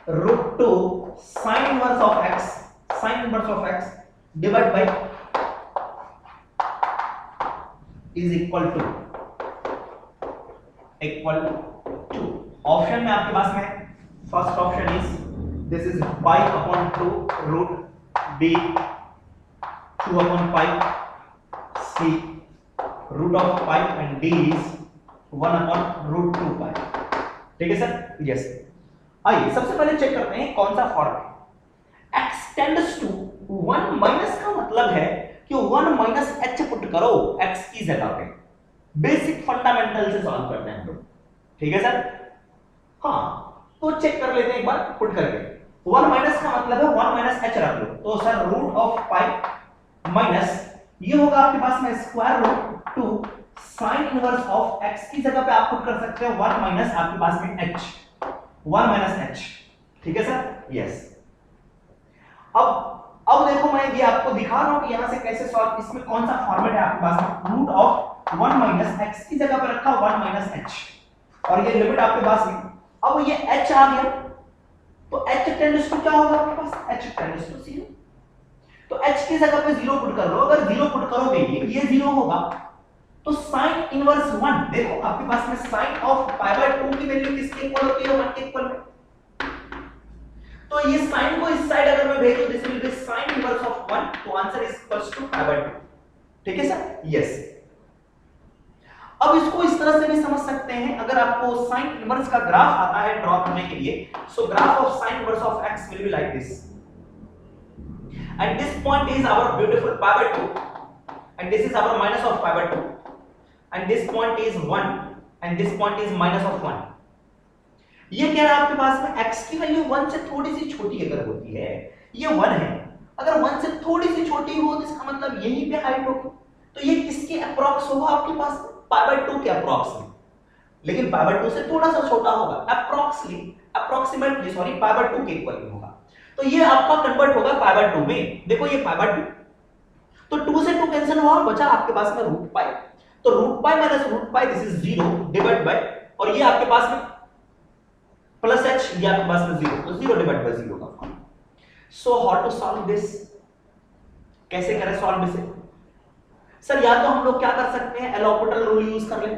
[SPEAKER 1] root 2 sin inverse of x divide by is equal to option में आपके पास में first option is this is pi upon 2 root b 2 upon pi c root of pi and d is 1 upon root 2 pi. ठीक है sir? Yes, आइए सबसे पहले check करते हैं कौन सा फॉर्म है। x टेंड्स टू 1 माइनस का मतलब है कि 1 माइनस h पुट करो x की जगह पे। बेसिक फंडामेंटल से सॉल्व करते हैं हम लोग। ठीक है सर? हाँ, तो चेक कर लेते हैं एक बार पुट करके। 1 माइनस का मतलब है 1 माइनस h रख लो, तो sir root of pi minus ये होगा आपके पास में square root 2 sine inverse of x की जगह पे आप पुट कर सकते हो 1 माइनस आपके पास में h। 1 minus H. ठीक है सर, यस। अब देखो मैं ये आपको दिखा रहा हूं कि यहां से कैसे सॉल्व, इसमें कौन सा फॉर्मेट है आपके पास, रूट ऑफ 1 माइनस एक्स की जगह पर रखा 1 माइनस एच और ये लिमिट आपके पास है। अब ये एच आ गया तो एच टेंड्स टू क्या होगा आपके पास, एच टेंड्स टू 0। तो एच की जगह पे 0 पुट कर लो, अगर 0 पुट करोगे ये 0 होगा तो साइन इनवर्स 1, देखो आपके पास में साइन ऑफ पाई बाय 2 की वैल्यू किसके इक्वल होती है, 1 के इक्वल में। तो ये साइन को इस साइड अगर मैं भेजूं this will be sine inverse of 1, तो answer is equals to pi by 2। ठीक है सर, यस। अब इसको इस तरह से भी समझ सकते हैं, अगर आपको साइन इनवर्स का ग्राफ आता है ड्रॉ करने के लिए, so graph of sine inverse of x will be like this and this point is our beautiful pi by 2 and this is our minus of pi by 2 and this point is 1 and this point is minus of 1। ये कह रहा है आपके पास में x की value 1 से थोड़ी सी छोटी अगर होती है, ये 1 है, अगर 1 से थोड़ी सी छोटी हो तो इसका मतलब यहीं पे हाइट होगी, तो ये किसके अप्रॉक्स होगा आपके पास में, पाई बाय 2 के अप्रॉक्स में, लेकिन पाई बाय 2 से थोड़ा सा छोटा होगा, अप्रोक्सीमेटली सॉरी पाई बाय 2 के इक्वल होगा। तो ये आपका कन्वर्ट होगा पाई बाय 2 में, देखो ये पाई बाय 2, तो 2 से 2 कैंसिल हुआ और बचा आपके पास में रूट पाई, तो root pi minus root pi this is 0 divide by, और ये आपके पास में प्लस h, ये आपके पास में 0, तो 0 डिवाइड बाय 0 का form. So how to solve this, कैसे करें सॉल्व इसे सर, या तो हम लोग क्या कर सकते हैं, एल ऑपिटल रूल यूज कर लें।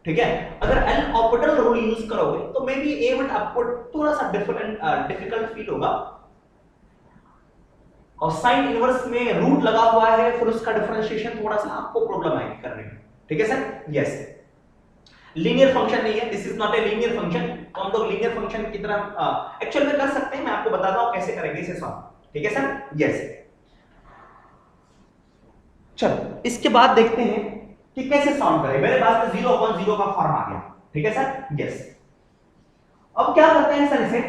[SPEAKER 1] ठीक है, अगर एल ऑपिटल रूल यूज करोगे तो मे बी ए बट आपको थोड़ा सा डिफिकल्ट फील होगा, और साइन इनवर्स में रूट लगा हुआ है, फिर उसका डिफरेंशिएशन थोड़ा सा आपको प्रॉब्लम आएगी करने में। ठीक है सर, यस। लीनियर फंक्शन नहीं है, this is not a linear function, तो हम लोग लीनियर फंक्शन की तरह एक्चुअल में कर सकते हैं, मैं आपको बताता हूं कैसे करेंगे इसे सॉल्व। ठीक है सर, यस। चलो इसके बाद देखते हैं कि कैसे सॉल्व करें, मेरे पास में 0/0 का फॉर्म आ गया। ठीक है सर, यस। अब क्या करते हैं सर, इसे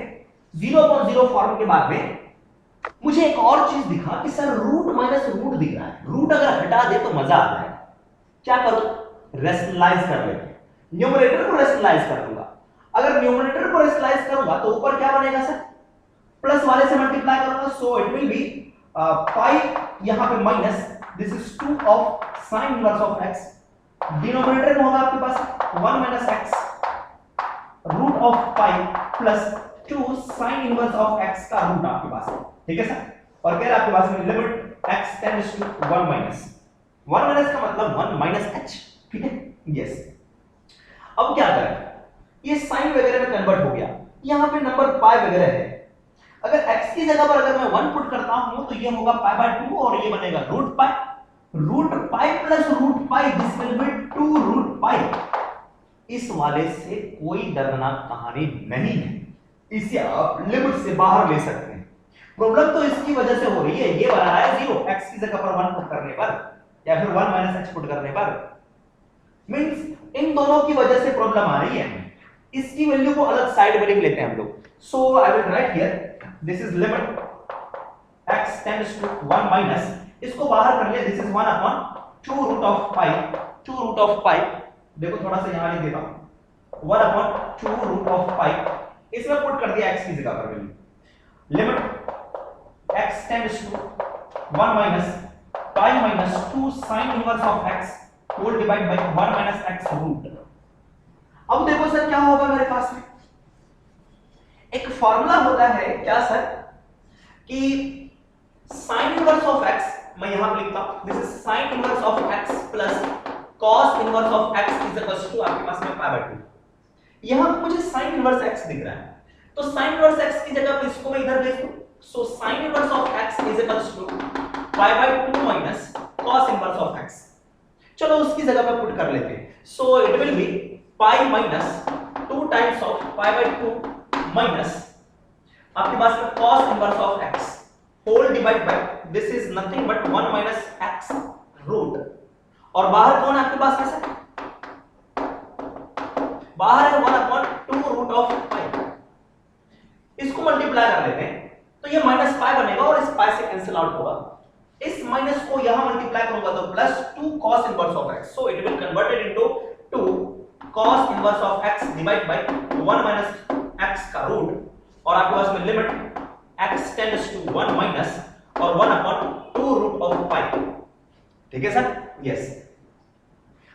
[SPEAKER 1] 0/0 फॉर्म के बाद में मुझे एक और चीज दिखा कि सर रूट माइनस रूट दिख रहा है, रूट अगर हटा दे तो मजा आता है, क्या करूं, रेशनलाइज कर लेते हैं, न्यूमरेटर को रेशनलाइज कर दूंगा। अगर न्यूमरेटर को रेशनलाइज करूंगा तो ऊपर क्या बनेगा सर, प्लस वाले से मल्टीप्लाई करूंगा, so it will be pi, यहां पे minus, this is 2 of sine inverse of x, denominator में होगा आपके पास 1 minus x root of pi plus 2 sine inverse of x का रूट आपके पास है। ठीक है सर, और कह रहा है आपके पास में limit x tends to 1 minus, 1 minus का मतलब 1 माइनस h। ठीक है, यस। अब क्या करें, ये साइन वगैरह में कन्वर्ट हो गया, यहां पे नंबर पाई वगैरह है, अगर x की जगह पर अगर मैं 1 पुट करता हूं तो ये होगा पाई बाय 2 और ये बनेगा root pi plus root pi, this will be 2 root pi. इस वाले से कोई दर्दनाक कहानी नहीं है, इसे आप लिमिट से बाहर ले सकते हैं। प्रॉब्लम तो इसकी वजह से हो रही है, ये बना रहा है 0 x की जगह पर 1 पुट करने पर या फिर 1 माइनस h पुट करने पर, मींस इन दोनों की वजह से प्रॉब्लम आ रही है। इसकी वैल्यू को अलग साइड में लिख लेते हैं हम लोग, so I will write here this is limit x tends to 1 minus, इसको बाहर कर लिया, this is 1 upon 2 root of pi, 2 root of pi, देखो थोड़ा सा यहां लिख देता हूं, 1 अपॉन 2 रूट ऑफ पाई, इसमें पुट कर दिया x की जगह पर value, limit x tends to 1 minus pi minus 2 sine inverse of x whole divide by 1 minus x root. अब देखो सर क्या होगा, मेरे पास में एक फॉर्मूला होता है क्या सर, कि साइन इनवर्स ऑफ x, मैं यहां पे लिखता हूं, this is sine inverse of x plus cos inverse of x is equal to आपके पास में पाई बाय 2। यहां पे मुझे साइन इनवर्स x दिख रहा है, तो साइन इनवर्स x की जगह पे इसको मैं इधर भेज दूं, so sine inverse of x is equal to pi by 2 minus cos inverse of x। चलो उसकी जगह पे पुट कर लेते हैं, so it will be pi minus 2 times of pi by 2 minus आपके पास में cos inverse of x whole divide by, this is nothing but 1 minus x root, और बाहर कौन आपके पास में सर, बाहर है 1 अपॉन 2 रूट ऑफ पाई, इसको मल्टीप्लाई कर लेते हैं तो ये माइनस पाई बनेगा और इस पाई से कैंसिल आउट होगा, इस माइनस को यहां मल्टीप्लाई करूंगा तो plus 2 cos inverse of x, so it will converted into 2 cos inverse of x divide by 1 minus x x का रूट और आपके पास में limit x tends to 1 minus और 1/2 रूट ऑफ पाई। ठीक है सर? यस।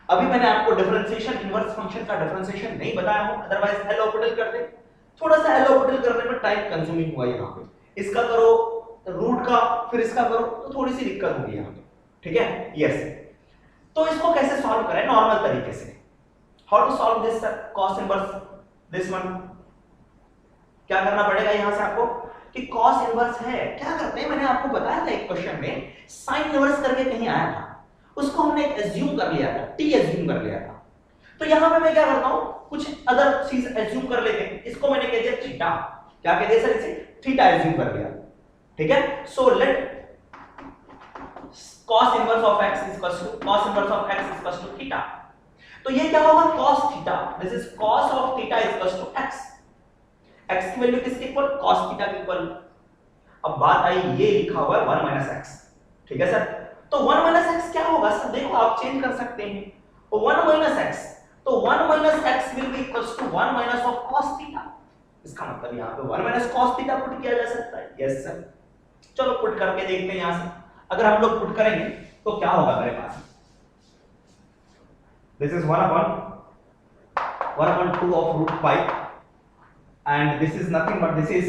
[SPEAKER 1] अभी मैंने आपको डिफरेंशिएशन इनवर्स फंक्शन का डिफरेंशिएशन नहीं बताया हो, अदरवाइज एल ऑर्बिटल करते। थोड़ा सा एल ऑर्बिटल करने में टाइम कंज्यूमिंग हुआ यहां पे। इसका करो रूट का, फिर इसका करो, तो थोड़ी सी दिक्कत होगी यहां पे। ठीक है? यस। तो इसको कैसे सॉल्व करें नॉर्मल तरीके से? How to solve this sir? Cos inverse this one. क्या करना पड़ेगा यहां से आपको कि कॉस इनवर्स है, क्या करते हैं, मैंने आपको बताया था एक क्वेश्चन में साइन इनवर्स करके कहीं आया था, उसको हमने एज्यूम कर लिया था, टी एज्यूम कर लिया था। तो यहां पे मैं क्या करता हूं, कुछ अदर चीज एज्यूम कर लेते हैं। इसको मैंने कह दिया थीटा। क्या कह दिया सर? इसे थीटा एज्यूम कर लिया। ठीक है? So let cos inverse of x equals to cos inverse of x equals to theta. तो ये क्या होगा? cos theta. This is cos of theta equals to x। x की वैल्यू किसके इक्वल? cos थीटा के इक्वल। अब बात आई, ये लिखा हुआ है 1 माइनस x। ठीक है सर? तो 1 माइनस x क्या होगा सर? देखो आप चेंज कर सकते हैं। तो 1 माइनस x, तो 1 minus x will be equals to 1 minus of cos theta. इसका मतलब यहां पे 1 माइनस cos थीटा पुट किया जा सकता है। Yes sir. चलो पुट करके देखते हैं यहां से। अगर हम लोग पुट करेंगे तो क्या होगा मेरे पास? This is 1/2 of root pi and this is nothing but this is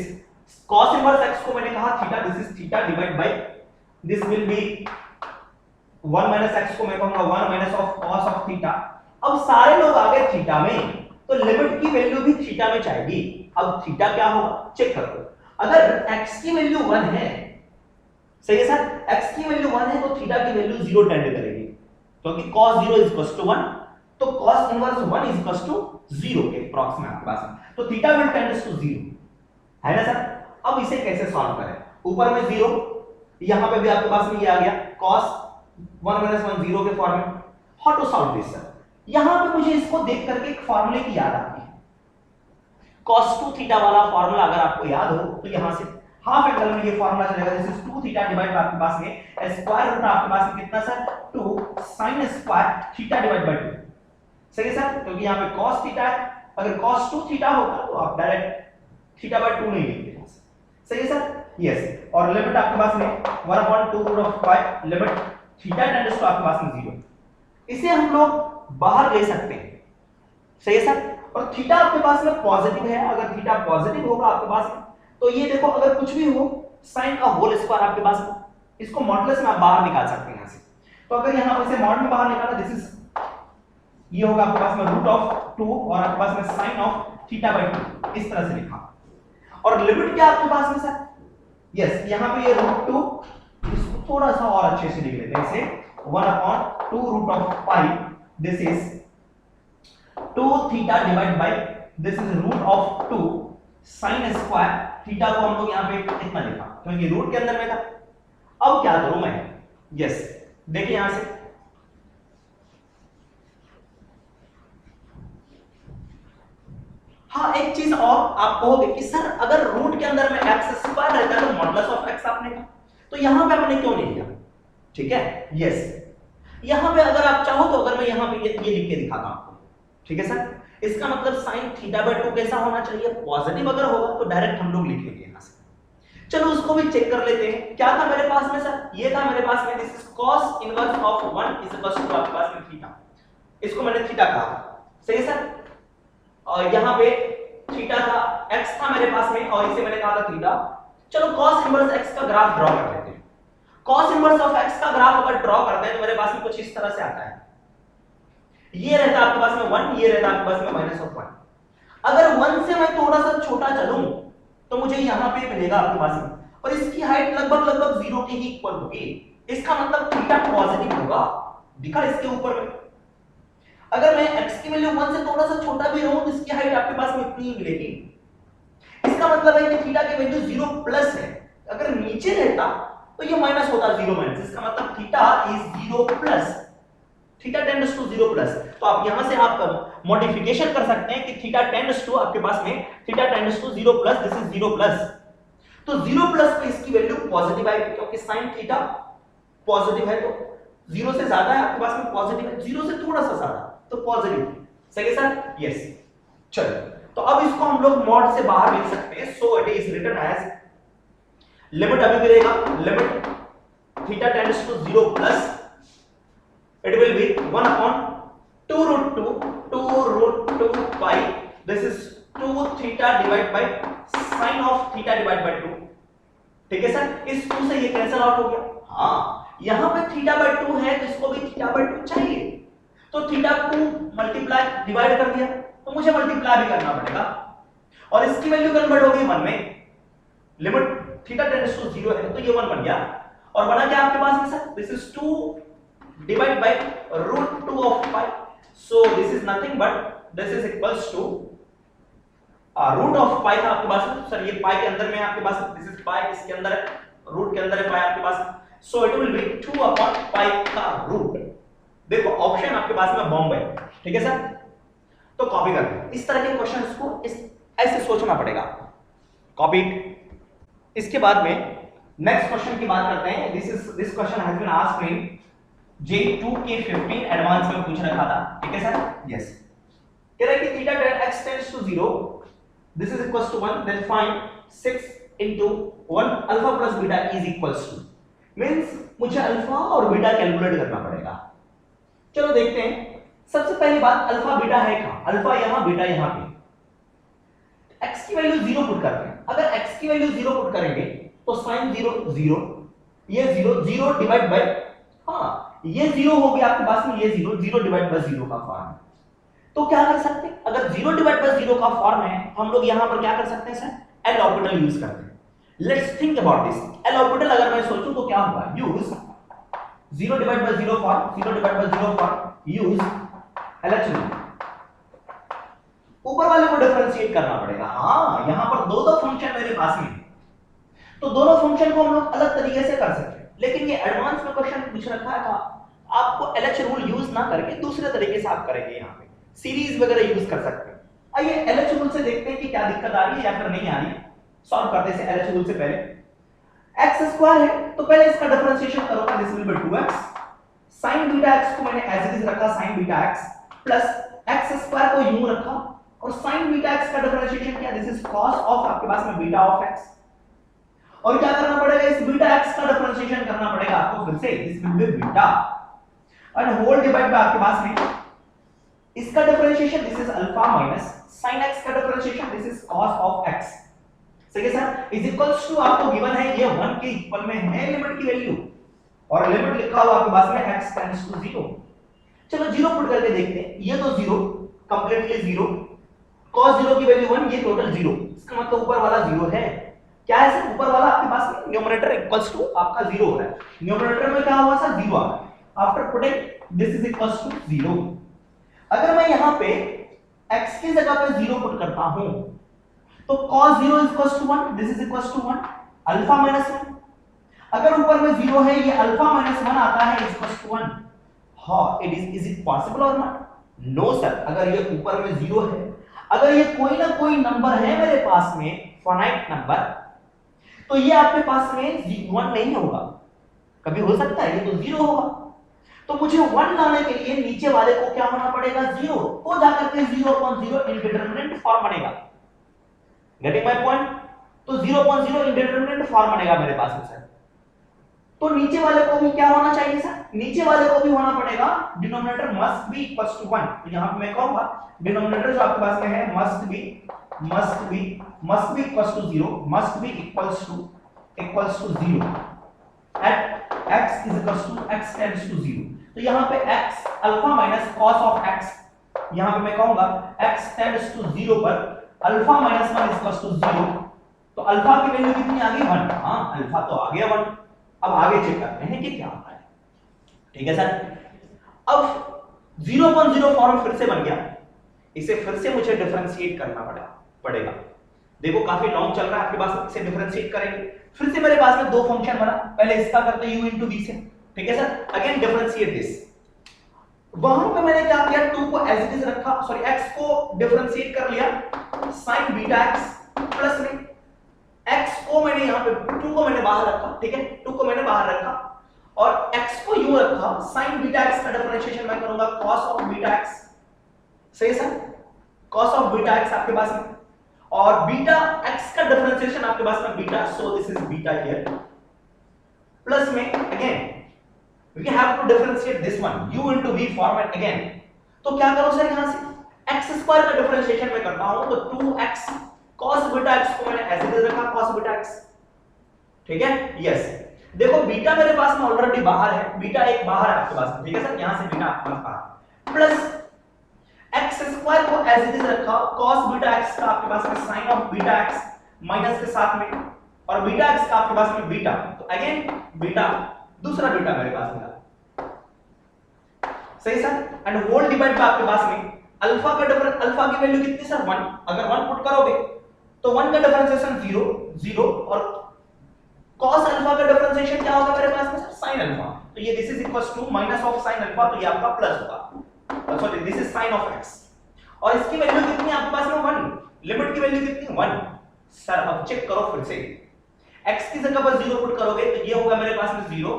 [SPEAKER 1] cos inverse x को मैंने कहा theta, this is theta divide by this will be 1 minus x को मैं कहूंगा 1 minus of cos of theta. अब सारे लोग आ गए थीटा में, तो लिमिट की वैल्यू भी थीटा में चाहिए। अब थीटा क्या होगा चेक करो। अगर x की वैल्यू 1 है, सही है सर, x की वैल्यू 1 है तो थीटा की वैल्यू 0 टेंड करेगी, क्योंकि cos 0 इक्वल्स टू 1, तो cos इनवर्स 1 इक्वल्स टू 0 के अप्रॉक्स में आपके पास है, तो थीटा विल टेंड्स टू 0 है ना सर। अब इसे कैसे सॉल्व करें? ऊपर में 0, यहां पे भी आपके पास में ये आ गया cos 1 - 1 0 के फॉर्म में। How to solve this sir? यहां पे मुझे इसको देख करके एक फार्मूले की याद आती है, cos 2 थीटा वाला फार्मूला अगर आपको याद हो तो यहां से हाफ एंगल में ये फार्मूला चलेगा। This is 2 theta divide by आपके पास में स्क्वायर रूट आपके पास में कितना sir? 2 sin square theta divide bye 2। सही है सर, क्योंकि यहां पे cos थीटा है, अगर cos 2 थीटा होता तो आप डायरेक्ट थीटा बाय 2 नहीं लिखते यहां से। सही है सर? यस। और लिमिट आपके पास में 1/2 root of pi, limit theta tends to आपके पास में 0। इसे हम लोग बाहर ले सकते हैं। सही है सर? और थीटा आपके पास में पॉजिटिव है, अगर थीटा पॉजिटिव होगा आपके पास में, तो ये देखो अगर कुछ भी हो साइन का होल स्क्वायर आपके पास में, इसको मॉडुलस में आप बाहर निकाल सकते हैं यहां से। तो अगर यहां पर से मॉड में बाहर निकाला, दिस इज ये होगा आपके पास में रूट ऑफ 2 और आपके पास में साइन ऑफ थीटा बाय 2, इस तरह से लिखा। और लिमिट क्या आपके पास में सर? यस, यहां पे ये रूट 2, इसको थोड़ा सा और अच्छे से लिख लेते हैं, इसे 1/2 root of pi, this is 2 theta divide by this is root of 2 sine square theta को हम लोग यहां पे इतना लिखा क्योंकि रूट के अंदर में था। अब क्या करूं मैं? यस, देखिए यहां से हाँ, एक चीज और आप कहोगे कि सर अगर रूट के अंदर में x स्क्वायर रहता है तो मॉडुलस ऑफ x आपने कहा, तो यहां पे हमने क्यों नहीं लिया? ठीक है? यस, यहां पे अगर आप चाहो तो अगर मैं यहां पे ये लिख के दिखाता हूं आपको। ठीक है सर? इसका मतलब sin थीटा बाय 2 कैसा होना चाहिए? पॉजिटिव अगर होगा तो डायरेक्ट हम लोग लिखेंगे यहां से। चलो उसको भी चेक कर लेते हैं। क्या था मेरे पास में सर? ये था मेरे पास में this is cos inverse of 1 is equal to आपके पास में थीटा। इसको मैंने थीटा कहा। सही है सर? और यहां पे थीटा था, x था मेरे पास में और इसे मैंने कहा था थीटा। चलो cos इनवर्स x का ग्राफ ड्रॉ कर लेते हैं। cos इनवर्स ऑफ x का ग्राफ अगर ड्रॉ करते हैं तो मेरे पास में कुछ इस तरह से आता है। ये रहता आपके पास में 1, ये रहता आपके पास में माइनस ऑफ 1। अगर 1 से मैं थोड़ा सा छोटा चलूं तो मुझे यहां पे मिलेगा आपके पास में, और इसकी हाइट लगभग 0 के ही इक्वल होगी। इसका मतलब थीटा पॉजिटिव होगा, दिखा इसके ऊपर में। अगर मैं x की वैल्यू 1 से थोड़ा सा छोटा भी रहूं तो इसकी हाइट आपके पास में इतनी ही मिलेगी। इसका मतलब है कि थीटा की वैल्यू 0 प्लस है। अगर नीचे रहता तो ये माइनस होता, 0 माइनस। इसका मतलब theta is 0 plus, theta tends to 0 plus. तो आप यहां से आप मॉडिफिकेशन कर सकते हैं कि थीटा टेंड्स टू आपके पास में theta tends to 0 plus, this is 0 plus. तो 0 प्लस पे इसकी वैल्यू पॉजिटिव आएगी क्योंकि sin थीटा पॉजिटिव है, तो 0 से ज्यादा है आपके पास में पॉजिटिव है, 0 से थोड़ा सा ज्यादा तो पॉजिटिव। सही है सर? यस। चलो तो अब इसको हम लोग मॉड से बाहर लिख सकते हैं, so it is written as limit अभी भी रहेगा, limit theta tends to 0 plus it will be 1 upon 2 root 2 pi, this is 2 theta divided by sin of theta divided by 2। ठीक है सर, इस 2 से ये कैंसिल आउट हो गया। हाँ, यहां पे थीटा बाय 2 है तो इसको भी थीटा बाय 2 चाहिए, तो थीटा को मल्टीप्लाई डिवाइड कर दिया तो मुझे मल्टीप्लाई भी करना पड़ेगा और इसकी वैल्यू कन्वर्ट हो गई 1 में, लिमिट थीटा टेंड्स टू 0 है तो ये 1 बन गया और बना क्या आपके पास में sir, this is 2 divided by root 2 of pi, so this is nothing but this is equals to root of pi था आपके पास में सर, ये pi के अंदर में आपके पास this is pi, इसके अंदर है root के अंदर है pi आपके पास, so it will be 2 upon pi का root। देखो ऑप्शन आपके पास में बॉम्ब है, ठीक है सर, तो कॉपी कर लो। इस तरह के क्वेश्चंस को ऐसे सोचना पड़ेगा, कॉपी। इसके बाद में नेक्स्ट क्वेश्चन की बात करते हैं। This question has been asked in J2 के 15 एडवांस में पूछ रखा था, ठीक है सर, यस। कह रहा है कि theta x tends to 0, this is equals to 1, then find 6 into 1 alpha plus beta is equals to, means मुझे अल्फा और बीटा कैलकुलेट करना पड़ेगा। चलो देखते हैं। सबसे पहली बात, अल्फा बीटा है कहां, अल्फा यहां बीटा यहां पे। x की वैल्यू 0 पुट करते हैं, अगर x की वैल्यू 0 पुट करेंगे तो sin 0 0, ये 0 0 डिवाइड बाय, हां ये 0 हो गया आपके पास में, ये 0 0 डिवाइड बाय 0 का फॉर्म है। तो क्या कर सकते हैं, अगर 0 डिवाइड बाय 0 का फॉर्म है तो हम लोग यहां पर क्या कर सकते हैं सर, एल ऑर्बिटल यूज करते हैं। Let's think about this. L orbital अगर मैं सोचूं तो क्या होगा, use 0 divide by 0 form, 0 divide by 0 form, use LHO. ऊपर वाले को डिफरेंशिएट करना पड़ेगा। हां, यहां पर दो फंक्शन मेरे पास में, तो दोनों फंक्शन को हम लोग अलग तरीके से कर सकते हैं, लेकिन ये एडवांस में क्वेश्चन पूछ रखा था, आपको एलएच रूल यूज ना करके दूसरे तरीके से आप करेंगे, यहां पे सीरीज वगैरह यूज कर सकते हैं। आइए एलएच रूल से देखते हैं कि क्या दिक्कत आ रही है या फिर नहीं आ रही है। सॉल्व करते हैं एलएच रूल से पहले। x स्क्वायर है तो पहले इसका डिफरेंशिएशन करोगे, this will B 2x sin beta x को मैंने एज इट इज रखा sin beta x plus x square को यूं रखा और sin बीटा x का डिफरेंशिएशन किया, दिस इज cos ऑफ आपके पास में बीटा ऑफ x। और क्या करना पड़ेगा, इस बीटा x का डिफरेंशिएशन करना पड़ेगा आपको फिर से, this will be beta and whole divide by आपके पास में इसका differentiation, this is alpha minus sin x का differentiation, this is cos of x। सही है सर, इज इक्वल्स टू आपको गिवन है ये 1 के इक्वल में है लिमिट की वैल्यू और लिमिट लिखा हुआ आपके पास में x टेंड्स टू 0। चलो 0 पुट करके देखते हैं, ये तो 0 कंप्लीटली 0, cos 0 की वैल्यू 1, ये टोटल 0, इसका मतलब ऊपर वाला 0 है। क्या है सर, ऊपर वाला आपके पास में न्यूमरेटर इक्वल्स टू आपका 0 हो रहा है, न्यूमरेटर में क्या हुआ सर 0 आ रहा है। After putting this is equals to 0, अगर मैं यहां पे x की जगह पे 0 पुट करता हूं तो cos 0 equals to 1, this is equals to 1 alpha minus 1। अगर ऊपर में 0 है, ये अल्फा माइनस 1 आता है इक्वल्स टू 1। हां, is it possible or not? No sir, अगर ये ऊपर में 0 है, अगर ये कोई ना कोई नंबर है मेरे पास में फाइनाइट नंबर, तो ये आपके पास में 1 नहीं होगा, कभी हो सकता है ये तो 0 होगा। तो मुझे 1 लाने के लिए नीचे वाले को क्या होना पड़ेगा, 0, तो जाकर के 0/0 इंडिटरमिनेट फॉर्म बनेगा। Getting my point? तो 0/0 इंडिटरमिनेट फॉर्म बनेगा मेरे पास में सर। तो नीचे वाले को भी क्या होना चाहिए सर, नीचे वाले को भी होना पड़ेगा denominator must be equals to 1। तो यहां पे मैं कहूंगा डिनोमिनेटर जो आपके पास में है must be equals to 0, must be equals to 0 at x is equals to x tends to 0। तो यहां पे x alpha minus cos of x, यहां पे मैं कहूंगा x टेंड्स टू 0 पर अल्फा माइनस 1 इक्वल्स टू 0। तो अल्फा की वैल्यू कितनी आ गई, 1। हां, अल्फा तो आ गया 1। अब आगे चेक करते हैं कि क्या होता है। ठीक है सर, अब 0/0 फॉर्म फिर से बन गया, इसे फिर से मुझे डिफरेंशिएट करना पड़ेगा। देखो काफी लॉन्ग चल रहा है आपके पास, इसे डिफरेंशिएट करेंगे। फिर से मेरे पास में दो फंक्शन बना, पहले इसका करते हैं u into v से। ठीक है सर, अगेन डिफरेंशिएट दिस। वहां पे मैंने क्या किया, 2 को एज इट इज रखा, सॉरी x को डिफरेंशिएट कर लिया sin बीटा x प्लस में x को मैंने यहां पे 2 को मैंने बाहर रखा। ठीक है, 2 को मैंने बाहर रखा और x को यूं रखा, sin बीटा x का डिफरेंशिएशन मैं करूंगा cos ऑफ बीटा x। सही है sir, cos of beta x आपके पास में, और बीटा x का डिफरेंशिएशन आपके पास में beta, so this is beta here, plus में again we have to differentiate this one u into v format again। तो क्या करो सर, यहां से x स्क्वायर का डिफरेंशिएशन मैं करता हूं, तो 2x cos बीटा x को मैंने ऐसे दे रखा cos बीटा x, ठीक है। यस, देखो बीटा मेरे पास में ऑलरेडी बाहर है, बीटा एक बाहर है आपके पास में, ठीक है सर, यहां से बीटा आपके पास बाहर, प्लस x स्क्वायर को एज इट इज रखा cos बीटा x का आपके पास में sin of beta x minus के साथ में, और बीटा x का आपके पास में बीटा, तो अगेन बीटा, दूसरा बीटा मेरे पास मिला, सही sir, and whole divide by आपके पास में अल्फा का डिफरेंस, अल्फा की वैल्यू कितनी सर 1, अगर 1 पुट करोगे तो 1 का डिफरेंशिएशन 0 0, और cos अल्फा का डिफरेंशिएशन क्या होगा मेरे पास में सर sin अल्फा, तो ये this is equals to minus of sin alpha, तो ये आपका प्लस होगा, sorry this is sin of x, और इसकी वैल्यू कितनी आपके पास में 1, लिमिट की वैल्यू कितनी 1 सर। अब चेक करो फिर से, x की जगह पर 0 पुट करोगे तो ये होगा मेरे पास में 0,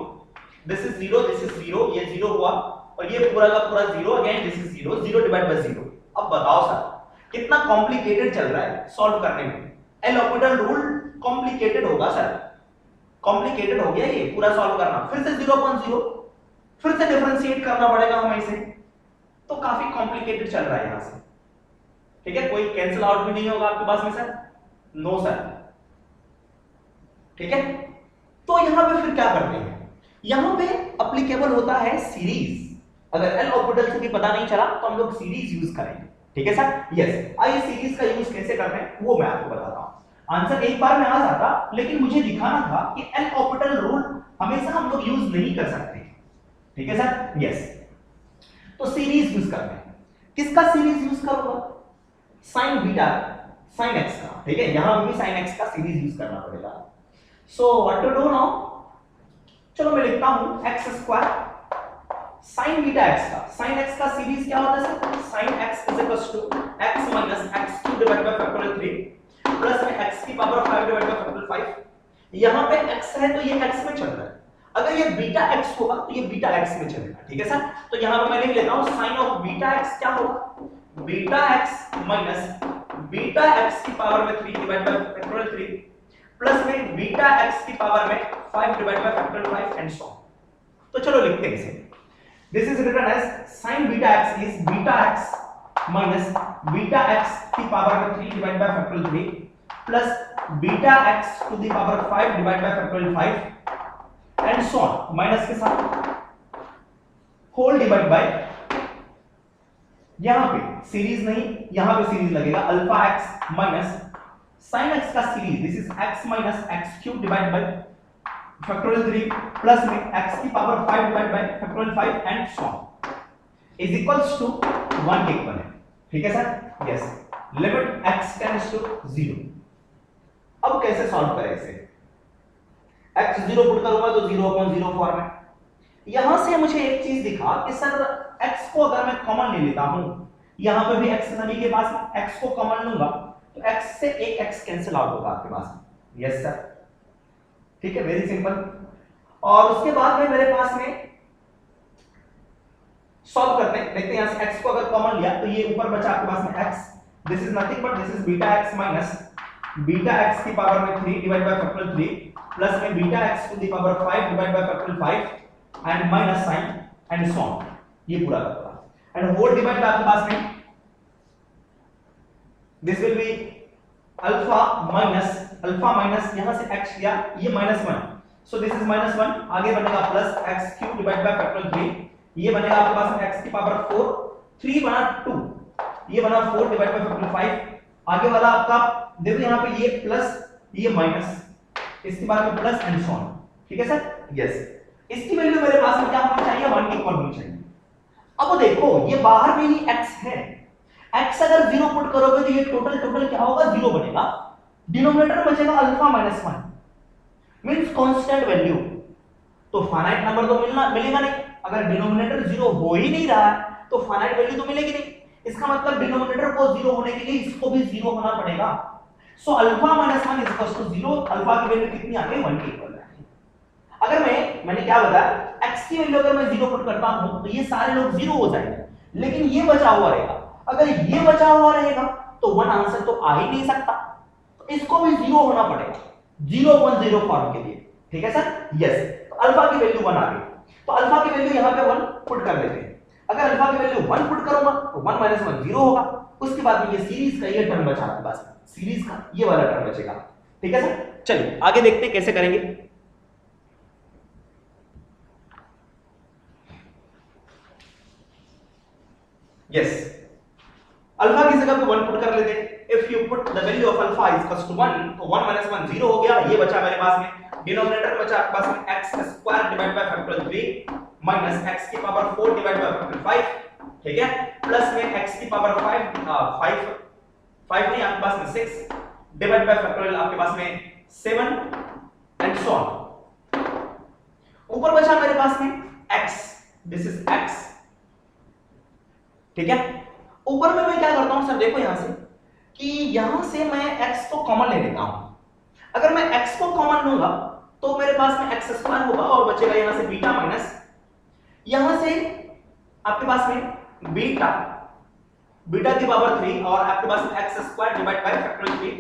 [SPEAKER 1] दिस इज 0, दिस इज 0, ये 0 हुआ, और ये पूरा का पूरा 0, again this is 0, 0 divide by 0। अब बताओ सर कितना कॉम्प्लिकेटेड चल रहा है सॉल्व करने में, एल हॉस्पिटल रूल कॉम्प्लिकेटेड होगा सर, कॉम्प्लिकेटेड हो गया ये पूरा सॉल्व करना, फिर से 0.0 फिर से डिफरेंशिएट करना पड़ेगा हमें इसे, तो काफी कॉम्प्लिकेटेड चल रहा है यहां से, ठीक है। कोई कैंसिल आउट भी नहीं होगा आपके पास में सर, नो सर, ठीक है। तो यहां पे फिर क्या करते हैं, यहां पे एप्लीकेबल होता है सीरीज, अगर एल ऑर्बिटल से भी पता नहीं चला तो हम लोग सीरीज यूज करेंगे, ठीक है सर। यस, आइए सीरीज का यूज कैसे करते हैं वो मैं आपको बताता हूं। आंसर एक बार में आ जाता, लेकिन मुझे दिखाना था कि एल ऑर्बिटल रूल हमेशा हम लोग यूज नहीं कर सकते, ठीक है सर। यस, तो सीरीज यूज करते हैं, किसका सीरीज यूज करूंगा, sin बीटा sin x का, ठीक है, यहां भी sin x का सीरीज यूज करना पड़ेगा। So what to do now, चलो मैं लिखता हूं x square sin beta x का, sin x का सीरीज क्या होता है sir, sin x is equals to x minus x³ divide by factorial 3 plus में x की पावर 5 डिवाइड बाय फैक्टोरियल 5। यहां पे x है तो ये x में चल रहा है, अगर ये बीटा x होगा तो ये बीटा x में चलेगा, ठीक है सर। तो यहां पे मैं लिख लेता हूं sin ऑफ बीटा x क्या होगा, beta x minus beta x की पावर में 3 डिवाइड बाय फैक्टोरियल 3 प्लस में बीटा x की पावर में 5 divide by factorial 5 and so on. तो चलो लिखते हैं इसे, this is written as sin beta x is beta x minus beta x की पावर में 3 divide by factorial 3 plus beta x to the power 5 divide by factorial 5 and so on, minus के साथ whole divide by, यहां पे series नहीं, यहां पे series लगेगा alpha x minus sin x का series, this is x minus x³ divide by factorial 3 plus में x की power 5 divide by factorial 5 and so on is equals to 1 के इक्वल है, ठीक है sir. Yes, limit x tends to 0। अब कैसे solve करें इसे, x 0 पुट करूंगा तो 0/0 फॉर्मेट। यहां से मुझे एक चीज दिखा कि सर x को अगर मैं कॉमन ले लेता हूं, यहां पे भी x सभी के पास, x को कॉमन लूंगा तो x से एक x कैंसिल आउट होगा आपके पास, यस सर, ठीक है, वेरी सिंपल। और उसके बाद में मेरे पास में सॉल्व करते हैं, देखते हैं यहां से x को अगर कॉमन लिया तो ये ऊपर बचा आपके पास में x, this is nothing but this is beta x minus beta x की पावर में 3 डिवाइड बाय फैक्टोरियल 3 प्लस में beta x to the power 5 divide by factorial 5 and minus sine and so on, ये पूरा का पूरा and whole divide आपके पास में this will be alpha minus यहां से x लिया, ये -1, सो दिस इज -1, आगे बनेगा plus x³ divide by factorial 3, ये बनेगा आपके पास में x की पावर 4, 3 बना 2, ये बना 4 डिवाइड बाय फैक्टोरियल 5, आगे वाला आपका देखो यहां पे ये प्लस ये माइनस, इसके बाद में प्लस एंड सो ऑन, ठीक है सर। यस, इसकी वैल्यू मेरे पास में क्या होनी चाहिए, 1 के इक्वल होनी चाहिए। अब देखो ये बाहर में ही x है, x अगर 0 पुट करोगे तो ये टोटल क्या होगा, 0 बनेगा, डिनोमिनेटर में बचेगा alpha minus 1 means constant value, तो फाइनाइट नंबर तो मिलेगा नहीं, अगर डिनोमिनेटर 0 हो ही नहीं रहा है तो फाइनाइट वैल्यू तो मिलेगी नहीं, इसका मतलब डिनोमिनेटर को 0 होने के लिए इसको भी 0 होना पड़ेगा। So alpha minus 1 is equal to 0, alpha की वैल्यू कितनी आ गई, 1 के इक्वल है। अगर मैंने क्या बताया, x की वैल्यू अगर मैं 0 पुट करता हूं तो ये सारे लोग 0 हो जाएंगे, लेकिन ये बचा हुआ रहेगा। अगर ये बचा हुआ रहेगा तो 1 आंसर तो आ ही नहीं सकता, तो इसको भी 0 होना पड़ेगा, 0 1 0 फॉर्म के लिए। ठीक है सर, यस। तो अल्फा की वैल्यू 1 आ गई, तो अल्फा की वैल्यू यहां पे 1 पुट कर लेते हैं। अगर अल्फा की वैल्यू 1 पुट करूंगा तो 1 - 1 0 होगा। उसके बाद में ये सीरीज का ये टर्म बचा आपके पास, सीरीज का ये वाला टर्म बचेगा। ठीक है सर, चलिए आगे देखते हैं कैसे करेंगे। यस, अल्फा की जगह पे 1 पुट कर लेते हैं। If you put the value of alpha is equals to 1, तो 1 - 1 0 हो गया। ये बचा मेरे पास में डिनोमिनेटर बचा आपके पास में x² divide by factorial 3 minus x की पावर 4 डिवाइड बाय फैक्टोरियल 5, ठीक है, प्लस में x की पावर 5 नहीं आपके पास में 6 डिवाइड बाय फैक्टोरियल आपके पास में 7 एंड सो ऑन। ऊपर बचा मेरे पास में x, दिस इज x, ठीक है। ऊपर में मैं क्या करता हूं सर, देखो यहां से कि यहां से मैं x को कॉमन ले लेता हूं। अगर मैं x को कॉमन लूंगा तो मेरे पास में x² होगा और बचेगा यहां से बीटा माइनस, यहां से आपके पास में बीटा की पावर 3 और आपके पास में x² डिवाइड बाय फैक्टोरियल 3,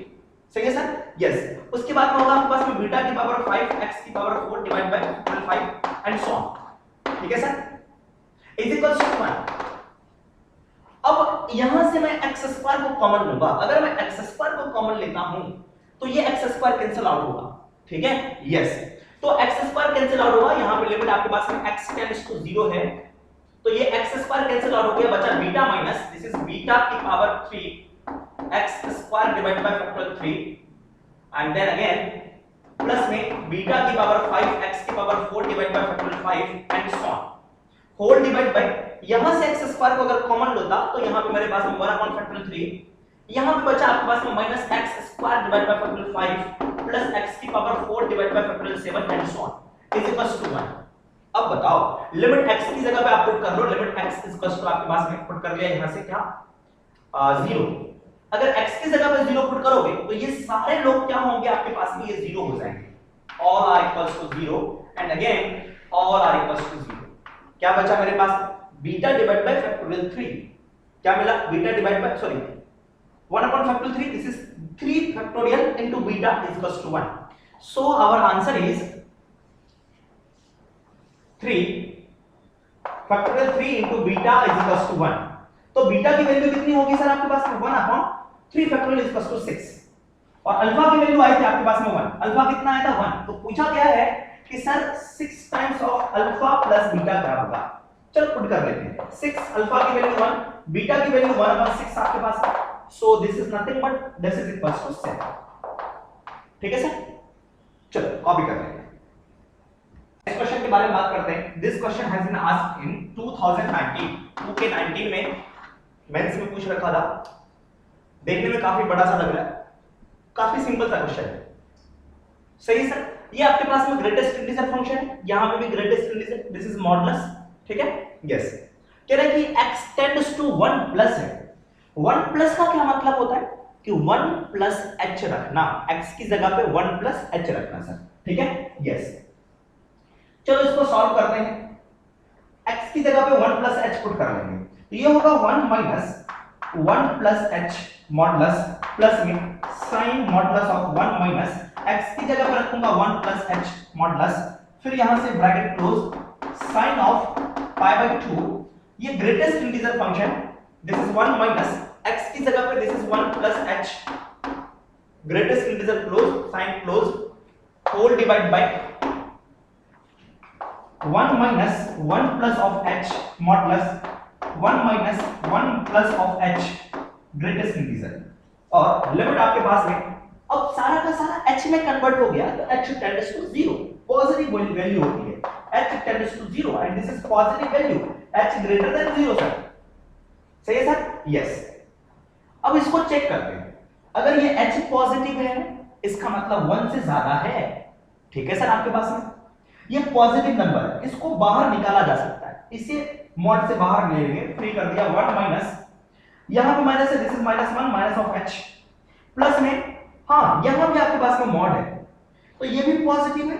[SPEAKER 1] सही है सर, यस। उसके बाद में होगा आपके पास में बीटा की पावर 5 x की power 4 divide by factorial 5 and so on, ठीक है सर, इज इक्वल्स टू 1। अब यहां से मैं x² को कॉमन लूंगा। अगर मैं x² को कॉमन लेता हूं तो ये x² कैंसिल आउट होगा, ठीक है, यस। तो x² कैंसिल आउट होगा, यहां पे लिमिट आपके पास में x टेंड्स टू 0 है, तो ये x² कैंसिल आउट हो गया, बचा beta minus, this is beta की power 3 x² divide by factorial 3 and then again plus में बीटा की पावर 5 x की power 4 divide by factorial 5 and so on, whole divide by, यहां से x² को अगर कॉमन लेता तो यहां पे मेरे पास में 1 अपॉन फैक्टोरियल 3, यहां पे बचा आपके पास में minus x² divide by factorial 5 plus x की power 4 divide by factorial 7 and so on is equals to 1। अब बताओ लिमिट x की जगह पे आप पुट कर लो, limit x is equals to आपके पास में पुट कर लिया यहां से क्या 0। अगर x की जगह पे 0 पुट करोगे तो ये सारे लोग क्या होंगे आपके पास में, ये 0 हो जाएंगे, all are equals to 0 and again all are equals to 0। क्या बचा मेरे पास, बीटा डिवाइड बाय फैक्टोरियल 3, क्या मिला, beta divide by 1 upon factorial 3, this is 3 factorial into beta is equals to 1, so our answer is 3 factorial 3 into beta is equals to 1। तो beta की value कितनी होगी सर आपके पास में 1 upon 3 factorial is equals to 6 और alpha की value आई थी आपके पास में 1, अल्फा कितना आया था 1, तो पूछा गया है कि sir 6 times of alpha plus beta क्या होगा। चलो पुट कर लेते हैं, 6 अल्फा की वैल्यू 1, बीटा की वैल्यू 1 अपॉन 6 आपके पास है, so this is nothing but this is equals to 7, ठीक है सर। चलो कॉपी कर लेते हैं। इस क्वेश्चन के बारे में बात करते हैं। This question has been asked in 2019, 2K19 में मेंस में पूछ रखा था। देखने में काफी बड़ा सा लग रहा है, काफी सिंपल सा क्वेश्चन है, सही सर। ये आपके पास में ग्रेटेस्ट इंटीजर फंक्शन है, यहां पे भी greatest integer, this is modulus, ठीक है, यस। कह रहा है कि x टेंड्स टू 1 प्लस है। 1 प्लस का क्या मतलब होता है कि 1 प्लस h रखना, x की जगह पे 1 प्लस h रखना सर, ठीक है, यस। चलो इसको सॉल्व करते हैं। x की जगह पे 1 प्लस h पुट कर लेंगे, तो ये होगा 1 minus 1 plus h modulus plus में sin modulus of 1 minus x की जगह पे रखूंगा 1 प्लस h मॉडुलस, फिर यहां से bracket close, sin of pi by 2, ये greatest integer function, this is 1 minus x की जगह पे this is 1 plus h, greatest integer close, sin close, whole divide by 1 minus 1 plus of h modulus 1 minus 1 plus of h greatest integer, और limit आपके पास में अब सारा का सारा h में कन्वर्ट हो गया, तो h tends to 0, positive value होती है, h tends to 0 and this is positive value, h greater than 0 sir, सही है सर, यस। अब इसको चेक करते हैं, अगर ये h पॉजिटिव है इसका मतलब 1 से ज्यादा है, ठीक है सर। आपके पास में ये पॉजिटिव नंबर है, इसको बाहर निकाला जा सकता है, इसे मॉड से बाहर ले लेंगे, फ्री कर दिया, 1 माइनस, यहां पे माइनस है, this is -1 minus of h plus में, हां यहां भी आपके पास में मॉड है, तो ये भी पॉजिटिव है,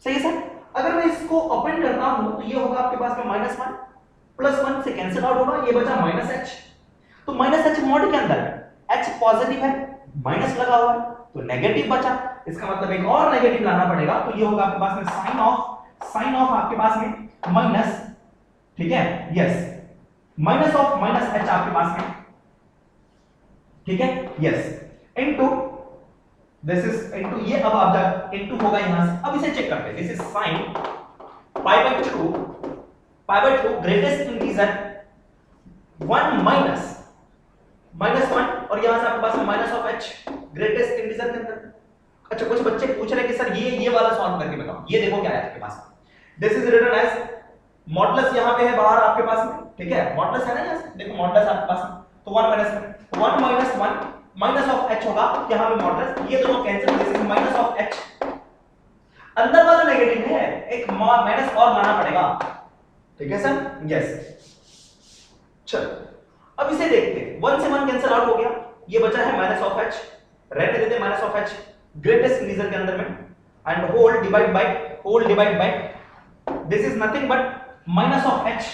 [SPEAKER 1] सही है सर। अगर मैं इसको ओपन करता हूं तो ये होगा आपके पास में -1 प्लस 1 से कैंसिल आउट होगा, ये बचा -h, तो माइनस एच मॉड के अंदर एच पॉजिटिव है, माइनस लगा हुआ है तो नेगेटिव बचा, इसका मतलब एक और नेगेटिव लाना पड़ेगा, तो ये होगा आपके पास में साइन ऑफ आपके पास में माइनस, ठीक है, yes, minus of minus H आपके पास में, ठीक है, yes, into this is into ये, अब आप जा इनटू होगा यहां से, अब इसे चेक करते हैं, this is sine pi by 2 greatest integer 1 minus 1 और यहां से आपके पास में minus of h greatest integer के अंदर। अच्छा, कुछ बच्चे पूछ रहे हैं कि सर ये वाला सॉल्व करके बताओ, ये देखो क्या है आपके पास, this is written as modulus, यहां पे है बाहर आपके पास में, ठीक है, मॉडुलस है ना, यहां से देखो मॉडुलस आपके पास में, तो 1 माइनस 1 माइनस ऑफ h होगा, यहां पे मॉडुलस, ये दोनों cancel, this is minus of h, अंदर वाला नेगेटिव है, एक माइनस और लाना पड़ेगा, ठीक है सर, यस। चलो अब इसे देखते हैं, 1 से 1 कैंसिल आउट हो गया, ये बचा है माइनस ऑफ h, रहने देते minus of h greatest integer के अंदर में, and whole divide by this is nothing but minus of h,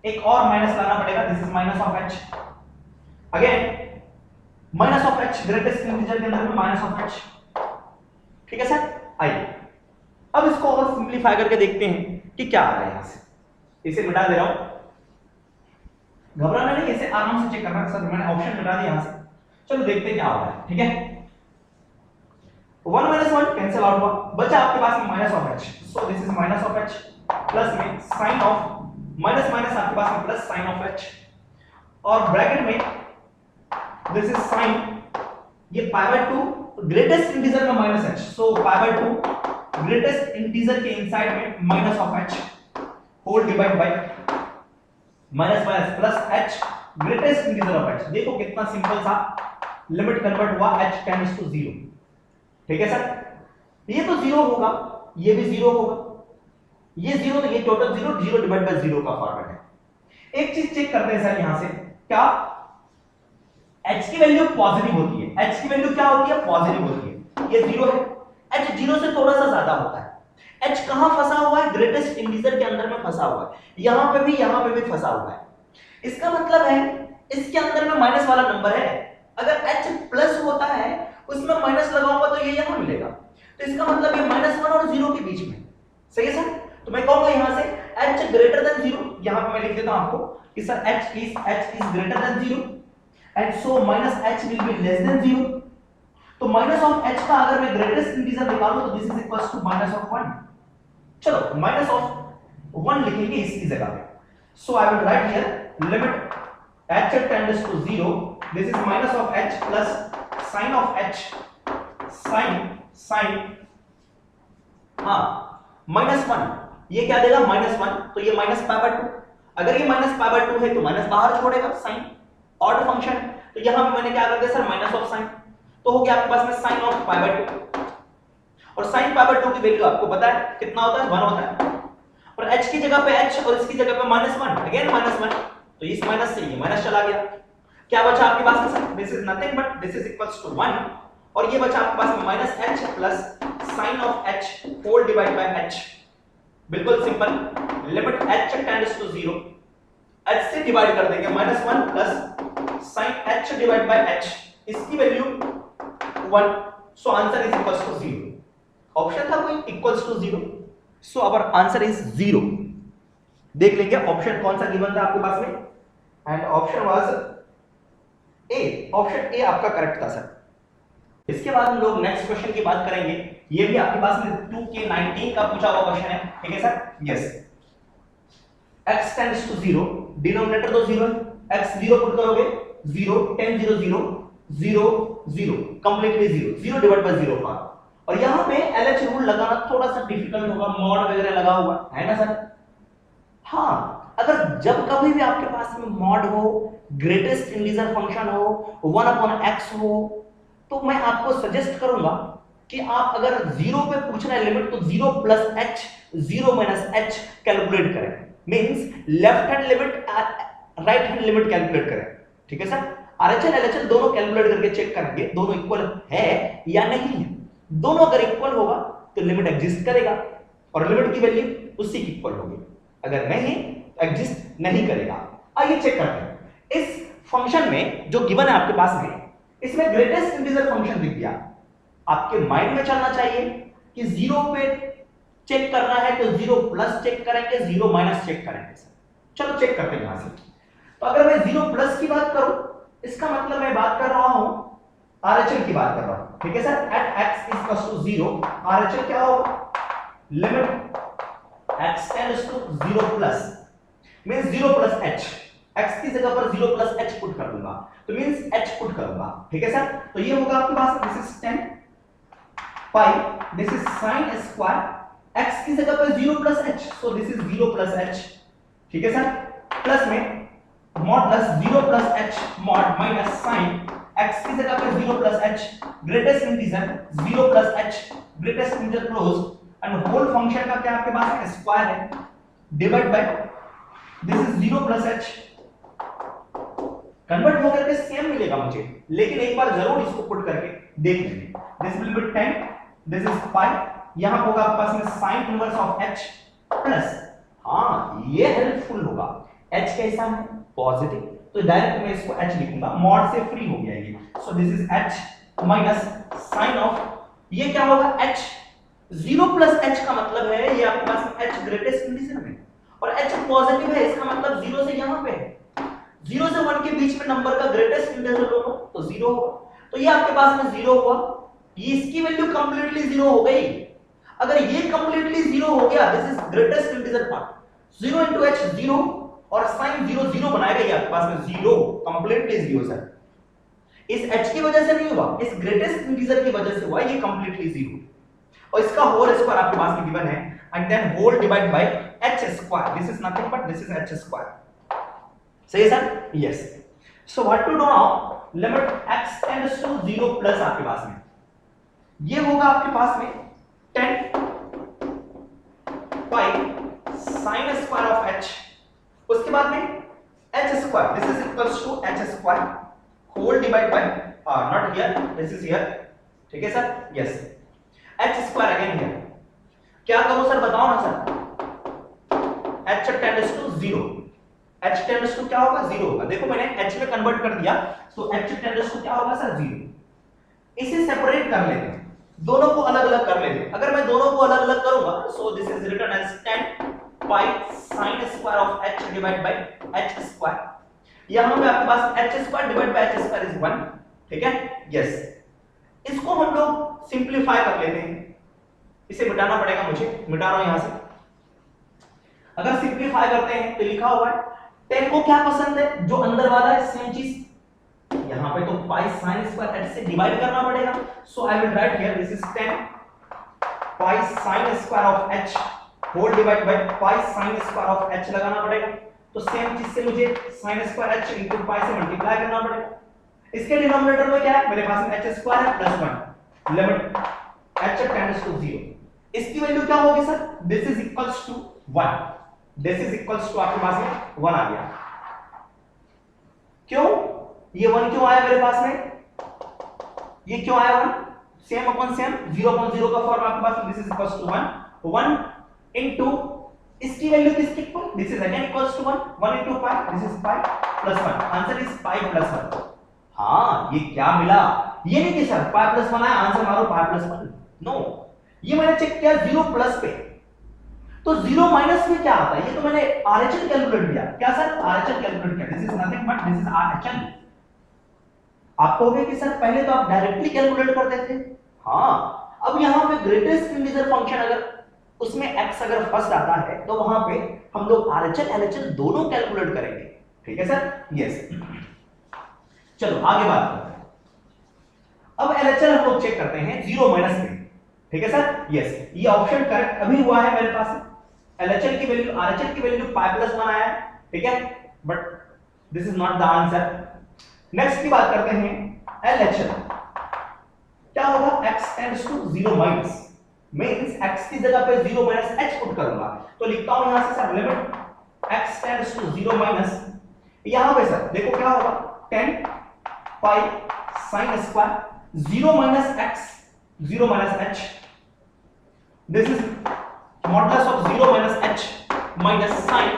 [SPEAKER 1] एक और माइनस लाना पड़ेगा, this is minus of h, again minus of h greatest integer के अंदर में माइनस ऑफ h, ठीक है सर। आइए अब इसको और सिंपलीफाई करके देखते हैं कि क्या आ रहा है यहां से, इसे मिटा दे रहा हूं, घबराना नहीं, इसे आराम से चेक करना, सर मैंने ऑप्शन मिटा दिया यहां से, चलो देखते हैं क्या हो रहा है, ठीक है, 1 माइनस 1 कैंसिल आउट हुआ, बचा आपके पास में minus of h, so this is minus of h plus में साइन ऑफ माइनस माइनस आपके पास में प्लस साइन ऑफ h, और ब्रैकेट में दिस इज साइन, ये पाई बाय 2 ग्रेटेस्ट इंटीजर में minus h, so pi by 2 greatest integer के inside में minus of h whole divide by minus minus plus h greatest integer of h, देखो कितना simple सा, limit convert हुआ, h tends to 0, ठीक है sir, ये तो 0 होगा, ये भी 0 होगा, ये 0 तो ये टोटल 0 डिवाइड बाय 0 का फॉर्मेट है। एक चीज चेक करते हैं सर यहां से, क्या h की वैल्यू पॉजिटिव होती है, h की वैल्यू क्या होती है, पॉजिटिव होती है, ये 0 है, h 0 से थोड़ा सा ज्यादा होता है, h कहां फंसा हुआ है, ग्रेटेस्ट इंटीजर के अंदर में फंसा हुआ है, यहां पे भी फंसा हुआ है, इसका मतलब है इसके अंदर में माइनस वाला नंबर है, अगर h प्लस होता है उसमें माइनस लगाऊंगा तो ये यहां मिलेगा, तो इसका मतलब ये -1 और 0 के बीच में, सही है सर, तो मैं कहूंगा यहां से h ग्रेटर देन 0, यहां पे मैं लिख देता हूं आपको कि sir h is greater than 0 and so -h will be less than 0, तो माइनस ऑफ h का अगर मैं ग्रेटेस्ट इंटीजर निकालूं तो this is equals to minus of 1, चलो माइनस ऑफ 1 लिखेंगे इसकी जगह पे, so I will write here limit h tends to 0, this is minus of h plus sine of h, sine -1, ये क्या देगा -1, तो ये माइनस पाई बाय 2, अगर ये माइनस पाई बाय 2 है तो माइनस बाहर छोड़ेगा, साइन ऑड फंक्शन, तो यहां पे मैंने क्या कर दिया सर माइनस ऑफ साइन, तो हो गया आपके पास में साइन ऑफ पाई बाय 2, और साइन पाई बाय 2 की वैल्यू आपको पता है कितना होता है, 1 होता है, और h की जगह पे h और इसकी जगह पे -1, अगेन -1, तो इस माइनस से ये माइनस चला गया, क्या बचा आपके पास में sir, this is nothing but this is equals to 1, और ये बचा आपके पास में -h plus sine of h whole divide by h, बिल्कुल simple, limit h tends to 0, h से डिवाइड कर देंगे, -1 plus sine h divide by h, इसकी value 1, so answer is equals to 0, option था कोई equals to 0, so our answer is 0, देख लेंगे option कौन सा गिवन था आपके पास में, and option was a, option A आपका करेक्ट था सर। इसके बाद हम लोग नेक्स्ट क्वेश्चन की बात करेंगे, ये भी आपके पास में 2K19 का पूछा हुआ क्वेश्चन है, ठीक है sir, yes, x tends to 0, denominator तो 0 है, x 0 पुट करोगे 0 10 0 0 0 0 कंप्लीटली 0 डिवाइड बाय 0 का, और यहां पे LH रूल लगाना थोड़ा सा डिफिकल्ट होगा, मॉड वगैरह लगा हुआ है ना सर, हां, अगर जब कभी भी आपके पास में मॉड हो, ग्रेटेस्ट इंटीजर फंक्शन हो, 1/x हो, तो मैं आपको सजेस्ट करूंगा कि आप अगर 0 पे पूछ रहे हैं लिमिट, तो 0 plus h 0 minus h calculate करें, means left hand limit right hand limit calculate करें, ठीक है सर, RHL LHL दोनों कैलकुलेट करके चेक करेंगे दोनों इक्वल है या नहीं है, दोनों अगर इक्वल होगा तो लिमिट एग्जिस्ट करेगा और लिमिट की वैल्यू उसी की इक्वल होगी, अगर नहीं एग्जिस्ट नहीं करेगा। आइए चेक करते हैं, इस फंक्शन में जो गिवन है आपके पास में, इसमें ग्रेटेस्ट इंटीजर फंक्शन दिख गया, आपके माइंड में चलना चाहिए कि 0 पे चेक करना है तो 0 प्लस चेक करेंगे, 0 माइनस चेक करेंगे सर। चलो चेक करते हैं यहां से। तो अगर मैं 0 प्लस की बात करूं, इसका मतलब मैं बात कर रहा हूं आरएचएल की बात कर रहा हूं, ठीक है sir. At x equals to 0 RHL क्या होगा, limit x tends to 0 plus means 0 plus h, x की जगह पर 0 प्लस h पुट कर दूंगा तो मींस h पुट करूंगा, ठीक है सर। तो ये होगा आपके पास, this is 10 pi, this is sin square, x की जगह पर 0 plus h, so this is 0 plus h, ठीक है सर। प्लस में modulus 0 plus h mod minus sin x की जगह पर 0 plus h, greatest integer 0 plus h, greatest integer close and whole function का क्या आपके पास है, स्क्वायर है, divide by this is 0 plus h, convert होकर के सेम मिलेगा मुझे, लेकिन एक बार जरूर इसको पुट करके देख लेंगे। This will B 10, this is पाई, यहां होगा आपके पास में sin inverse of h plus, हां ये हेल्पफुल होगा, h कैसा है, पॉजिटिव, तो डायरेक्ट मैं इसको h लिखूंगा, मॉड से फ्री हो गया ये, सो this is h minus sin of, ये क्या होगा h, 0 प्लस h का मतलब है ये आपके पास में h ग्रेटेस्ट इंटीजर में, और h पॉजिटिव है, इसका मतलब 0 से यहां पे है, 0 से 1 के बीच में नंबर का ग्रेटेस्ट इंटीजर लो तो 0 होगा, तो ये आपके पास में 0 हुआ, ये इसकी वैल्यू कंप्लीटली 0 हो गई। अगर ये कंप्लीटली 0 हो गया, this is greatest integer part, 0 into h 0 और sin 0 0 बनाएगा, ये आपके पास में 0 कंप्लीटली 0 सर। इस h की वजह से नहीं हुआ, इस ग्रेटेस्ट इंटीजर की वजह से हुआ, ये कंप्लीटली 0, और इसका होल स्क्वायर आपके पास में गिवन है, and then whole divide by h square, this is nothing but this is h square, सही है sir, yes. So what to do now, limit x tends to 0 plus आपके पास में, ये होगा आपके पास में 10 pi sin square of h, उसके बाद में h square, this is equals to h square whole divide by, not here, this is here, ठीक है sir, yes, h square again here, क्या करूं सर बताओ ना sir, h tends to 0, h tends to क्या होगा, 0 होगा, देखो मैंने h में कन्वर्ट कर दिया, तो h टेंड्स टू क्या होगा सर, 0। इसे सेपरेट कर लेते हैं, दोनों को अलग-अलग कर लेते हैं, अगर मैं दोनों को अलग-अलग करूंगा, so this is written as 10 pi sin square of h divide by h square, यहां पे आपके पास h square divide by h square is 1, ठीक है, यस। इसको हम लोग सिंपलीफाई कर लेते हैं, इसे मिटाना पड़ेगा मुझे, मिटा रहा हूं यहां से। अगर सिंपलीफाई करते हैं तो लिखा हुआ है 10 को क्या पसंद है, जो अंदर वाला है सेम चीज, यहां पे तो पाई sin स्क्वायर h से डिवाइड करना पड़ेगा, so I will write here this is 10 pi sin square of h whole divide by pi sin square of h लगाना पड़ेगा, तो सेम चीज से मुझे sin square h into pi से मल्टीप्लाई करना पड़ेगा। इसके डिनोमिनेटर में क्या है, मेरे पास में h स्क्वायर है plus 1, limit h tends to 0, इसकी वैल्यू क्या होगी sir, this is equals to 1, this is equals to आपके पास में 1 आ गया, क्यों ये 1 क्यों आया मेरे पास में, ये क्यों आया 1, सेम अपॉन सेम, 0 अपॉन 0 का फॉर्म आपके पास, this is equals to 1 1 into इसकी वैल्यू किसके equal, this is again equals to 1 1 into pi, this is pi plus 1, answer is pi plus 1। हां ये क्या मिला, ये नहीं कि सर पाई प्लस 1 आया आंसर मारो पाई प्लस 1, नो, ये मैंने चेक किया 0 प्लस पे, तो 0 माइनस में क्या आता है, ये तो मैंने आरएचएल कैलकुलेट किया, क्या सर आरएचएल कैलकुलेट किया, this is nothing but this is RHL. आप कहोगे कि सर पहले तो आप डायरेक्टली कैलकुलेट करते थे, हां अब यहां पे ग्रेटेस्ट इंटीजर फंक्शन अगर उसमें x अगर फर्स्ट आता है तो वहां पे हम लोग आरएचएल एलएचएल दोनों कैलकुलेट करेंगे, ठीक है सर, यस। चलो आगे बात करते हैं, अब एलएचएल हम लोग चेक करते हैं 0 माइनस में, ठीक है सर, यस, ये ऑप्शन करेक्ट अभी हुआ है मेरे पास, एलएचएल की वैल्यू आरएचएल की वैल्यू पाई प्लस 1 आया है, ठीक है, but this is not the answer. Next की बात करते हैं एलएचएल, क्या होगा, x tends to 0 minus means x की जगह पे 0 माइनस h पुट करूंगा, तो लिखता हूं यहां से sir limit x tends to 0 minus, यहां पे सर देखो क्या होगा 10 pi sin square 0 minus x 0 minus h, this is modulus of 0 minus h minus sin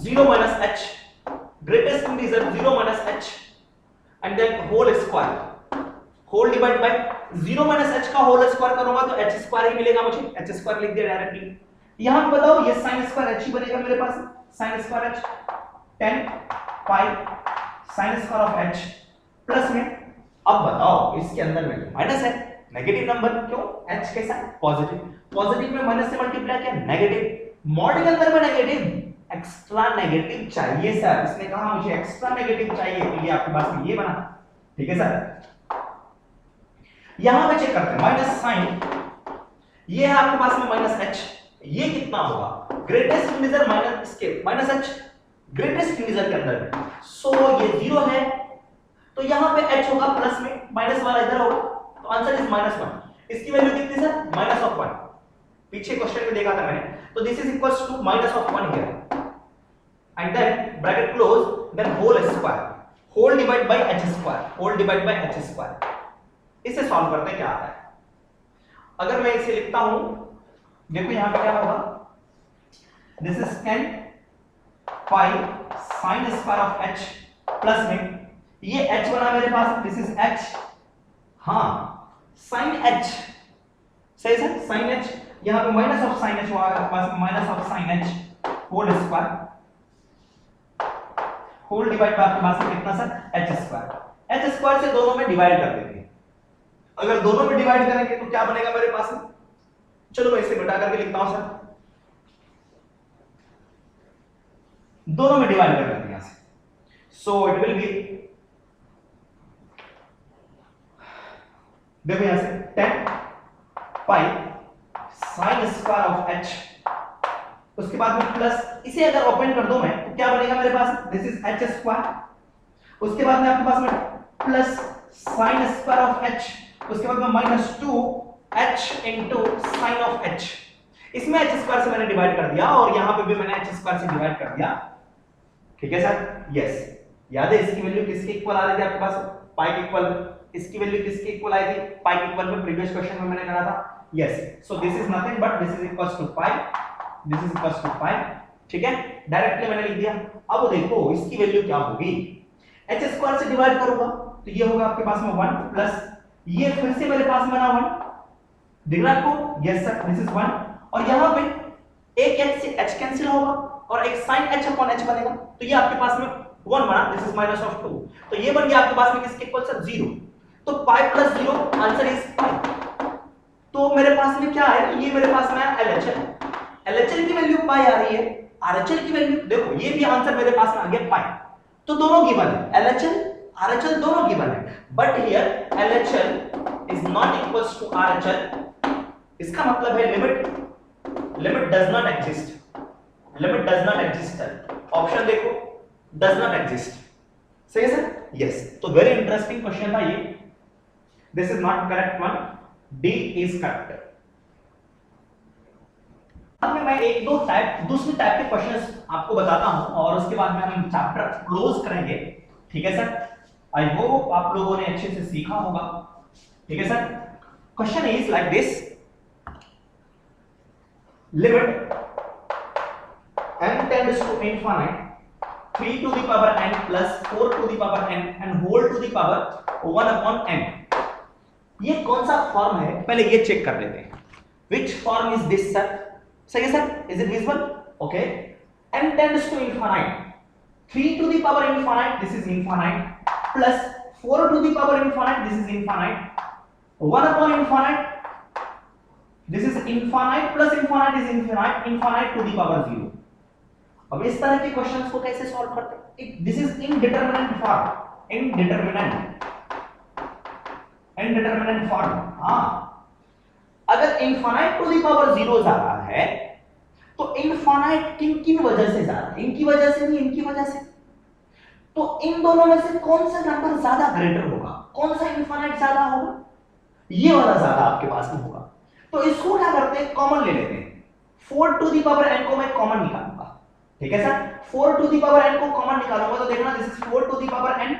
[SPEAKER 1] 0 minus h greatest integer 0 minus h and then whole square, whole divide by 0 minus h का whole square करूंगा तो h square ही मिलेगा मुझे, h square लिख दिया directly. यहां पे बताओ ये sin स्क्वायर h ही बनेगा मेरे पास, sin square h 10 pi sin square of h plus में, अब बताओ इसके अंदर में माइनस है, नेगेटिव नंबर, क्यों h कैसा है पॉजिटिव, पॉजिटिव में माइनस से मल्टीप्लाई किया नेगेटिव, मॉड के अंदर में नेगेटिव, एक्स्ट्रा नेगेटिव चाहिए सर, इसने कहा मुझे एक्स्ट्रा नेगेटिव चाहिए, तो ये आपके पास में ये बना, ठीक है सर। यहां पे चेक करते हैं माइनस साइन, ये है आपके पास में माइनस h, ये कितना होगा ग्रेटेस्ट इंटीजर माइनस इसके माइनस h ग्रेटेस्ट इंटीजर के अंदर में, सो ये 0 है तो यहां पे h होगा प्लस में, माइनस वाला इधर होगा, तो आंसर इज -1। इसकी वैल्यू कितनी सर -1, पीछे क्वेश्चन में देखा था मैंने, तो this is equals to -1 here and then bracket close, then whole square, whole divide by h square, whole divide by h square. इसे सॉल्व करते हैं क्या आता है, अगर मैं इसे लिखता हूं, देखो यहां पे क्या होगा, this is 10 pi sin square of h plus में ये h बना मेरे पास, दिस इज h, हां sin h, सही सर sin h, यहां पे माइनस ऑफ sin h हुआ आपके पास, minus of sin h whole square, whole divide by आपके पास कितना sir h square, h square से दोनों में डिवाइड कर देते हैं, अगर दोनों में डिवाइड करेंगे तो क्या बनेगा मेरे पास, चलो मैं इसे घटा करके लिखता हूं सर, दोनों में डिवाइड कर देते हैं यहां से, सो इट विल बी, देखो यहां से 10 pi sin square of h, उसके बाद में प्लस, इसे अगर ओपन कर दूं मैं तो क्या बनेगा मेरे पास, दिस इज h स्क्वायर, उसके बाद में आपके पास में plus sin square of h, उसके बाद में -2 h into sin of h, इसमें h स्क्वायर से मैंने डिवाइड कर दिया और यहां पे भी मैंने h स्क्वायर से डिवाइड कर दिया, ठीक है सर, यस, याद है इसकी वैल्यू किसके इक्वल आ रही थी आपके पास, पाई के इक्वल, इसकी वैल्यू किसके इक्वल आई थी, पाई के इक्वल में, प्रीवियस क्वेश्चन में मैंने करा था, yes, so this is nothing but this is equals to pi, this is equals to pi, ठीक है, डायरेक्टली मैंने लिख दिया। अब देखो इसकी वैल्यू क्या होगी, h स्क्वायर से डिवाइड करूंगा तो ये होगा आपके पास में 1 प्लस ये फिर से मेरे पास बना 1, दिख रहा है आपको, यस सर दिस इज 1, और यहां पे एक h से h कैंसिल होगा और एक sin h अपॉन h बनेगा, तो ये आपके पास में 1 बना, दिस इज -2, तो ये बन गया आपके पास में किसके इक्वल सर 0, तो पाई प्लस 0 आंसर इज पाई, तो मेरे पास में क्या है, ये मेरे पास में LHL, LHL की वैल्यू पाई आ रही है, RHL की वैल्यू देखो, ये भी आंसर मेरे पास में आ गया पाई, तो दोनों गिवन है, LHL RHL दोनों गिवन है, but here LHL is not equals to RHL, इसका मतलब है limit does not exist, limit does not exist, option देखो डज नॉट एग्जिस्ट, सही है सर, यस, तो वेरी इंटरेस्टिंग क्वेश्चन था ये, this is not correct one, D is correct. अब मैं एक दो दूसरी टाइप के क्वेश्चंस आपको बताता हूं और उसके बाद में हम चैप्टर क्लोज करेंगे, ठीक है सर, आई होप आप लोगों ने अच्छे से सीखा होगा, ठीक है sir. Question is like this, limit n tends to infinite 3 to the power n plus 4 to the power n and whole to the power 1 upon n, ये कौन सा फॉर्म है पहले ये चेक कर लेते हैं, which form is this sir, सही है sir, is it visible, okay, n tends to infinite 3 to the power infinite, this is infinite, plus 4 to the power infinite, this is infinite, 1 upon infinite, this is infinite plus infinite is infinite, infinite to the power 0। अब इस तरह के questions को कैसे solve करते हैं, this is इनडिटरमिनेंट form, इनडिटरमिनेंट form, हाँ, अगर इनफाइनाइट टू द पावर 0 जा रहा है तो इनफाइनाइट किन वजह से जा रहा है, इनकी वजह से नहीं इनकी वजह से, तो इन दोनों में से कौन सा नंबर ज्यादा ग्रेटर होगा, कौन सा इनफाइनाइट ज्यादा होगा, ये वाला ज्यादा आपके पास में होगा, तो इसको क्या करते हैं कॉमन ले लेते हैं, 4 टू द पावर n को मैं कॉमन निकालूंगा, ठीक है sir, 4 to the power n को कॉमन निकालूंगा तो देखना this is 4 to the power n,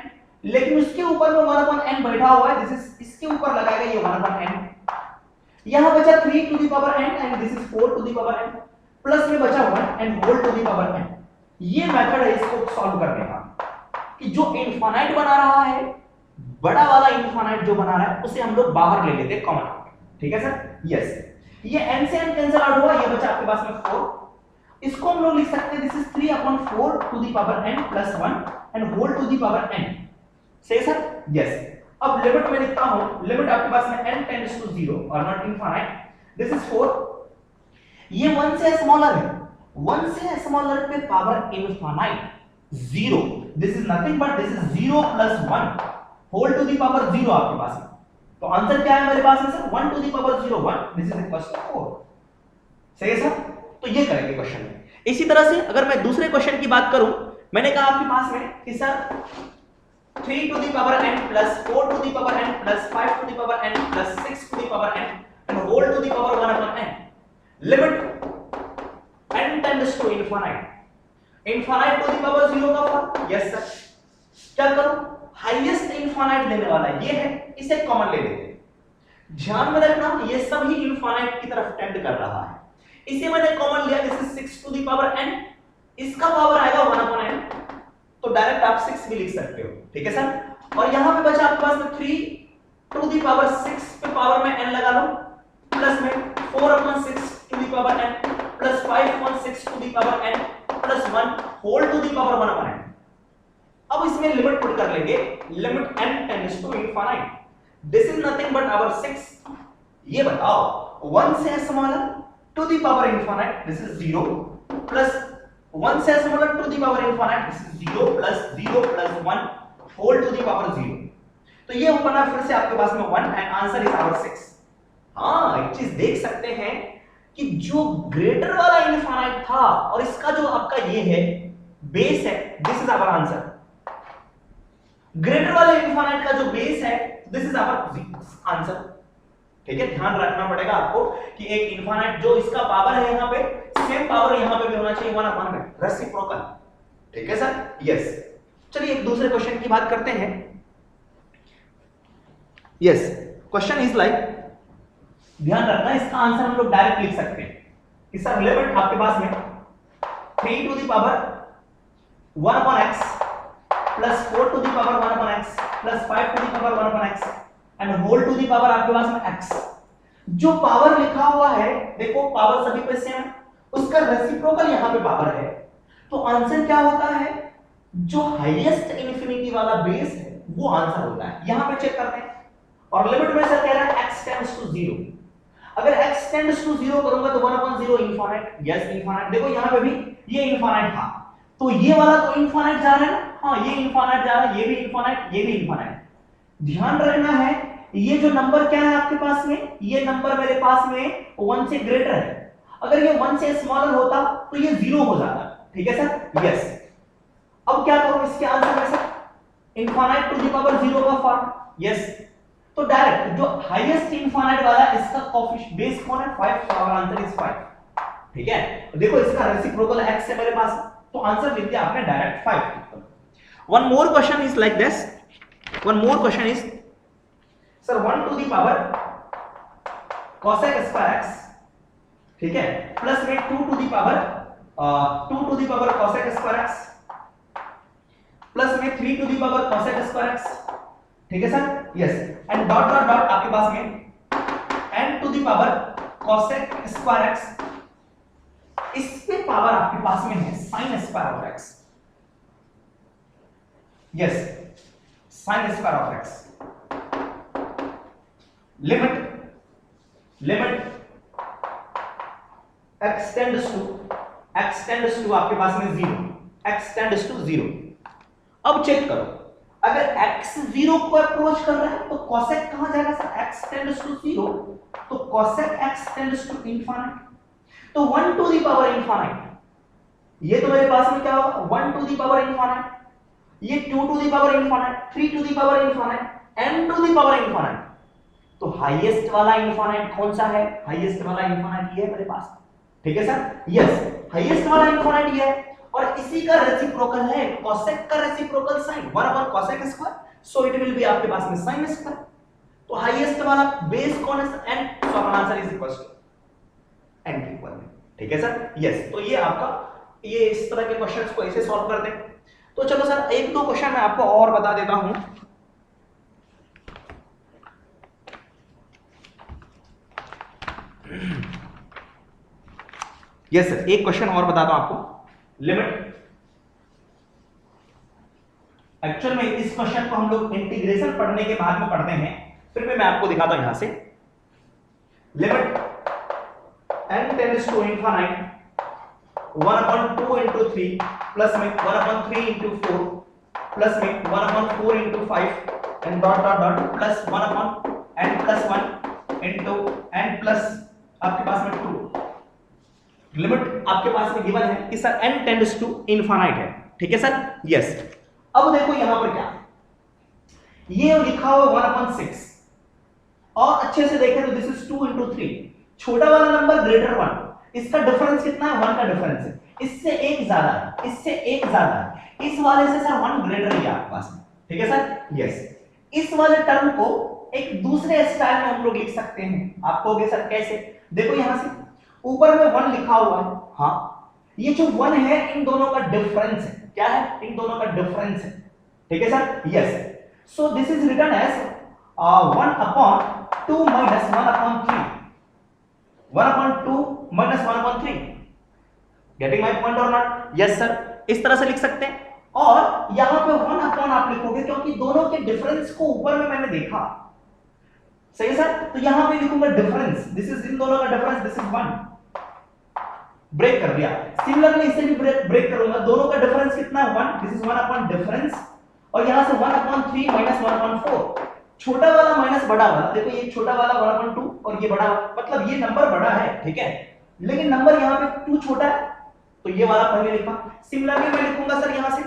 [SPEAKER 1] लेकिन उसके ऊपर में 1 upon n बैठा हुआ है, दिस इज इसके ऊपर लगाएगा ये 1 upon n, यहां बचा 3 to the power n and this is 4 to the power n, plus में बचा 1 and whole to the power n, ये मेथड है इसको सॉल्व करने का, कि जो इनफाइनाइट बना रहा है, बड़ा वाला इनफाइनाइट जो बना रहा है, उसे हम लोग बाहर ले लेते हैं कॉमन। ठीक है सर, यस। ये n से n कैंसिल आउट हुआ, ये बचा आपके पास में 4। इसको हम लोग लिख सकते हैं this is 3/4 to the power n plus 1 and whole to the power n। सही सर, यस। अब लिमिट में लिखता हूं, लिमिट आपके पास में n टेंड्स टू 0 और नॉट इनफाइनाइट, दिस इज 4। ये 1 से स्मॉलर है, 1 से स्मॉलर पे power infinite 0, this is nothing but this is 0 plus 1 whole to the power 0 आपके पास में। तो आंसर क्या है मेरे पास में sir, 1 to the power 0 1, this is equal to 4। सही है सर, तो ये करेंगे क्वेश्चन में। इसी तरह से अगर मैं दूसरे क्वेश्चन की बात करूं, मैंने कहा आपके पास में कि sir 3 to the power n plus 4 to the power n plus 5 to the power n plus 6 to the power n and whole to the power 1 upon n। Limit n tends to infinite, infinite to the power 0 का form, yes sir. क्या करूं, highest infinite लेने वाला ये है, इसे common ले लेते हैं। ध्यान में रखना ये सभी इनफाइनाइट की तरफ टेंड कर रहा है, इसे मैंने कॉमन लिया, this is 6 to the power n, इसका पावर आएगा 1 अपॉन n, तो डायरेक्ट आप 6 भी लिख सकते हो। ठीक है सर, और यहां पे बचा आपके पास में 3 टू द पावर 6 पे पावर में n लगा लो, प्लस में 4 upon 6 to the power n plus 5 upon 6 to the power n plus 1 whole to the power 1 upon n। अब इसमें लिमिट पुट कर लेंगे, limit n tends to infinite, this is nothing but our 6। ये बताओ 1 से smaller to the power infinite, this is 0 plus 1 से smaller to the power infinite, this is 0 plus 1 whole to the power 0। तो ये बना फिर से आपके पास में 1 एंड आंसर इज आवर 6। हां, एक चीज देख सकते हैं कि जो ग्रेटर वाला इनफाइनाइट था और इसका जो आपका ये है बेस है, this is our answer. Greater वाले इनफाइनाइट का जो बेस है, दिस इज आवर आंसर। ठीक है, ध्यान रखना पड़ेगा आपको कि एक इनफाइनाइट जो इसका पावर है यहां पे, सेम पावर यहां पे भी होना चाहिए 1 अपॉन में, रेसिप्रोकल। ठीक है सर, यस। चलिए एक दूसरे क्वेश्चन की बात करते हैं। यस, क्वेश्चन इज लाइक, ध्यान रखना इसका आंसर हम लोग डायरेक्ट लिख सकते हैं कि सर लिमिट आपके पास में 3 to the power 1 upon x plus 4 to the power 1 upon x plus 5 to the power 1 upon x and whole to the power आपके पास में x। जो पावर लिखा हुआ है, देखो पावर सभी पे सेम है, उसका रेसिप्रोकल यहां पे पावर है, तो आंसर क्या होता है, जो हाईएस्ट इंफिनिटी वाला बेस है वो आंसर होता है। यहां पे चेक करते हैं, और लिमिट में सर कह रहा है x टेंड्स टू 0। अगर x टेंड्स टू 0 करूंगा तो 1 अपॉन 0 इनफाइनाइट, यस इनफाइनाइट। देखो यहां पे भी ये इनफाइनाइट था, तो ये वाला तो इनफाइनाइट जा रहा है ना, हां ये इनफाइनाइट जा रहा है, ये भी इनफाइनाइट, ये भी इनफाइनाइट। ध्यान रखना है ये जो नंबर क्या है आपके पास में, ये नंबर मेरे पास में 1 से ग्रेटर है, अगर ये 1 से स्मॉलर होता तो ये 0 हो जाता। ठीक है सर, यस। अब क्या करूं इसके आंसर में sir, infinite to the power 0 का फॉर्म, यस। तो डायरेक्ट जो हाईएस्ट इनफाइनाइट वाला इसका कोएफिशिएंट बेस कौन है, 5, तो आवर आंसर इज 5। ठीक है, देखो इसका रेसिप्रोकल x है मेरे पास, तो आंसर लिख दिया आपने direct 5। One more question is like this, one more question is sir 1 to the power cosec square x, ठीक है, प्लस में 2 to the power cosec square x plus में 3 to the power cosec square x। ठीक है sir, yes, and dot dot dot आपके पास में n to the power cosec square x, इसके पावर आपके पास में है sin square of x, yes sin square of x। Limit x tends to आपके पास में 0, x टेंड्स टू 0। अब चेक करो, अगर x 0 को अप्रोच कर रहा है तो cosec कहां जाएगा सर, x टेंड्स टू 0, तो cosec x tends to infinite, तो 1 टू द पावर इनफाइनाइट, ये तो मेरे पास में क्या होगा 1 टू द पावर इनफाइनाइट, ये 2 to the power infinite, 3 to the power infinite, n to the power infinite. तो हाईएस्ट वाला इनफाइनाइट कौन सा है, हाईएस्ट वाला इनफाइनाइट ये है मेरे पास। ठीक है सर, यस, हाईएस्ट वाला इनफाइनाइट ये है, और इसी का रेसिप्रोकल है cosec का reciprocal sin 1 upon cosec square, so it will be आपके पास में sin स्क्वायर। तो हाईएस्ट वाला बेस कौन है सर, n, सो अपना answer is equal to n के इक्वल में। ठीक है सर, यस। तो ये आपका, ये इस तरह के क्वेश्चंस को ऐसे सॉल्व कर दें। तो चलो सर एक दो क्वेश्चन मैं आपको और बता देता हूं। यस सर, एक क्वेश्चन और बताता हूं आपको। लिमिट, एक्चुअल में इस क्वेश्चन को हम लोग इंटीग्रेशन पढ़ने के बाद में पढ़ते हैं, फिर भी मैं आपको दिखाता हूं यहां से। Limit n tends to infinite 1/2 into 3 plus में 1/3 into 4 प्लस में 1/4 into 5 and dot dot dot plus 1/n plus 1 into n plus आपके पास में 2। लिमिट आपके पास में गिवन है कि sir n tends to infinite है, ठीक है सर, यस। अब देखो यहां पर क्या, ये लिखा हुआ 1/6 और अच्छे से देखें तो दिस इज 2 into 3, छोटा वाला नंबर ग्रेटर 1, इसका डिफरेंस कितना है, 1 का डिफरेंस है, इससे एक ज्यादा है, इससे एक ज्यादा है, इस वाले से सर 1 ग्रेटर है आपके पास में, ठीक है सर, यस। इस वाले टर्म को एक दूसरे स्टाइल में हम लोग लिख सकते हैं, आप कहोगे सर कैसे, देखो यहां से ऊपर में 1 लिखा हुआ है, हाँ ये जो 1 है इन दोनों का डिफरेंस है, क्या है, इन दोनों का डिफरेंस है, ठीक है sir, yes. So this is written as 1/2 minus 1/3, 1/2 minus 1/3, getting my point or not, yes sir, इस तरह से लिख सकते हैं। और यहां पे 1 आप लिखोगे क्योंकि दोनों के डिफरेंस को ऊपर में मैंने देखा, सही है सर, तो यहां पे लिखूंगा डिफरेंस, दिस इज इन दोनों का डिफरेंस, दिस इज 1, ब्रेक कर दिया। सिमिलरली इसे भी ब्रेक करूंगा, दोनों का डिफरेंस कितना है, 1, दिस इज 1 अपॉन डिफरेंस, और यहां से 1/3 माइनस 1/4, छोटा वाला माइनस बड़ा वाला, देखो ये छोटा वाला 1/2 और ये बड़ा, मतलब ये नंबर बड़ा है, ठीक है, लेकिन नंबर यहां पे 2 छोटा है, तो ये वाला पहले लिखा। सिमिलरली मैं लिखूंगा सर यहां से,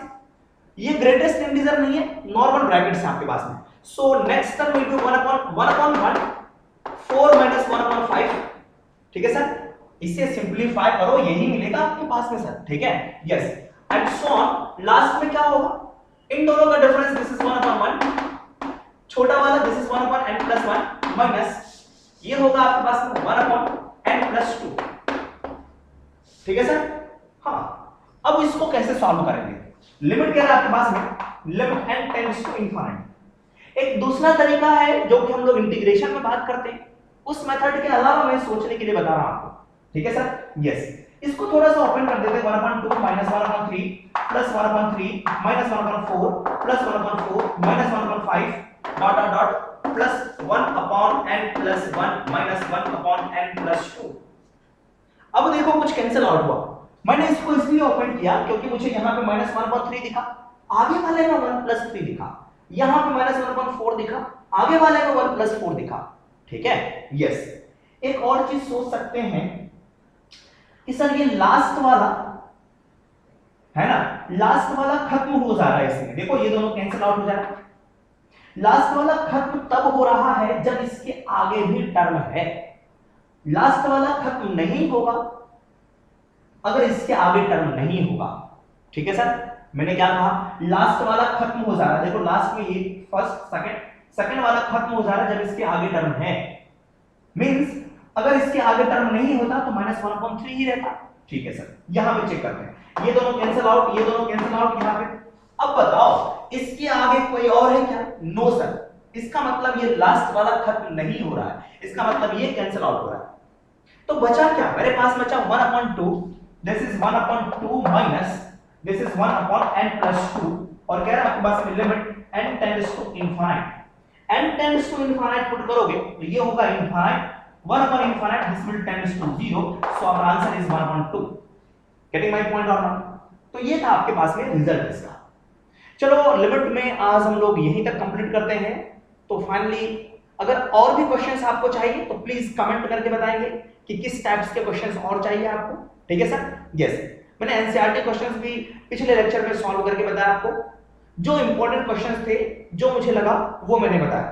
[SPEAKER 1] ये ग्रेटेस्ट इंटीजर नहीं है, नॉर्मल ब्रैकेट्स है आपके पास में, so next term will be 1/1, 4 minus 1/5, ठीक है सर, इसे सिंपलीफाई करो, यही मिलेगा आपके पास में सर, ठीक है, yes, and so on. Last में क्या होगा, इन दोनों का डिफरेंस दिस इज 1/1, छोटा वाला this is 1/n plus 1 minus ये होगा आपके पास में 1/n प्लस 2, ठीक है सर, हाँ। अब इसको कैसे सॉल्व करेंगे, लिमिट क्या है आपके पास में, limit n tends to infinite. एक दूसरा तरीका है जो कि हम लोग इंटीग्रेशन में बात करते हैं, उस मेथड के अलावा मैं सोचने के लिए बता रहा हूं आपको, ठीक है सर, यस। इसको थोड़ा सा ओपन कर देते हैं, 1/2 minus 1/3 plus 1/3 minus 1/4 plus 1/4 minus 1/5 dot dot dot plus 1/n plus 1 minus 1/n plus 2। अब देखो कुछ कैंसिल आउट हुआ, मैंने इसको इसलिए ओपन किया क्योंकि मुझे यहाँ पे माइनस 1/3 दिखा, आगे वाले में 1+3 दिखा, यहाँ पे माइनस 1/4 दिखा, आगे वाले में 1+4 दिखा, ठीक है, यस। एक और चीज सोच सकते हैं कि सर ये लास्ट वाला है ना, लास्ट वाला खत्म हो जा रहा है इसमें, देखो ये दोनों कैंसिल आउट हो जा रहा है, लास्ट वाला खत्म तब हो रहा है जब इसके आगे भी टर्म है, लास्ट वाला खत्म नहीं होगा अगर इसके आगे टर्म नहीं होगा, ठीक है सर, मैंने क्या कहा, लास्ट वाला खत्म हो जा रहा है, देखो लास्ट में ये फर्स्ट सेकंड वाला खत्म हो जा रहा है जब इसके आगे टर्म है, मींस अगर इसके आगे टर्म नहीं होता तो माइनस 1/3 ही रहता, ठीक है सर। यहां पे चेक करते हैं, ये दोनों कैंसिल आउट, ये दोनों कैंसिल आउट यहां पे। अब बताओ इसके आगे कोई और है क्या, नो सर, इसका मतलब ये लास्ट वाला खत्म नहीं हो रहा है, इसका मतलब ये कैंसिल आउट हो रहा है, तो बचा क्या, मेरे पास बचा 1/2, this is 1/2 minus this is 1/n plus 2, और कह रहा है आपके पास में limit n tends to infinite, n tends to infinite put करोगे तो ये होगा infinite, 1/infinite this will tends to 0, so our answer is 1/2, getting my point or not। तो ये था आपके पास में रिजल्ट इसका। चलो लिमिट में आज हम लोग यहीं तक कंप्लीट करते हैं, तो फाइनली अगर और भी क्वेश्चंस आपको चाहिए तो प्लीज कमेंट करके बताएंगे कि किस टाइप्स के क्वेश्चंस और चाहिए आपको, ठीक है सर, यस। मैंने एनसीईआरटी क्वेश्चंस भी पिछले लेक्चर में सॉल्व करके बताया आपको, जो इंपॉर्टेंट क्वेश्चंस थे जो मुझे लगा वो मैंने बताया,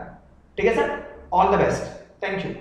[SPEAKER 1] ठीक है sir, all the best, thank you.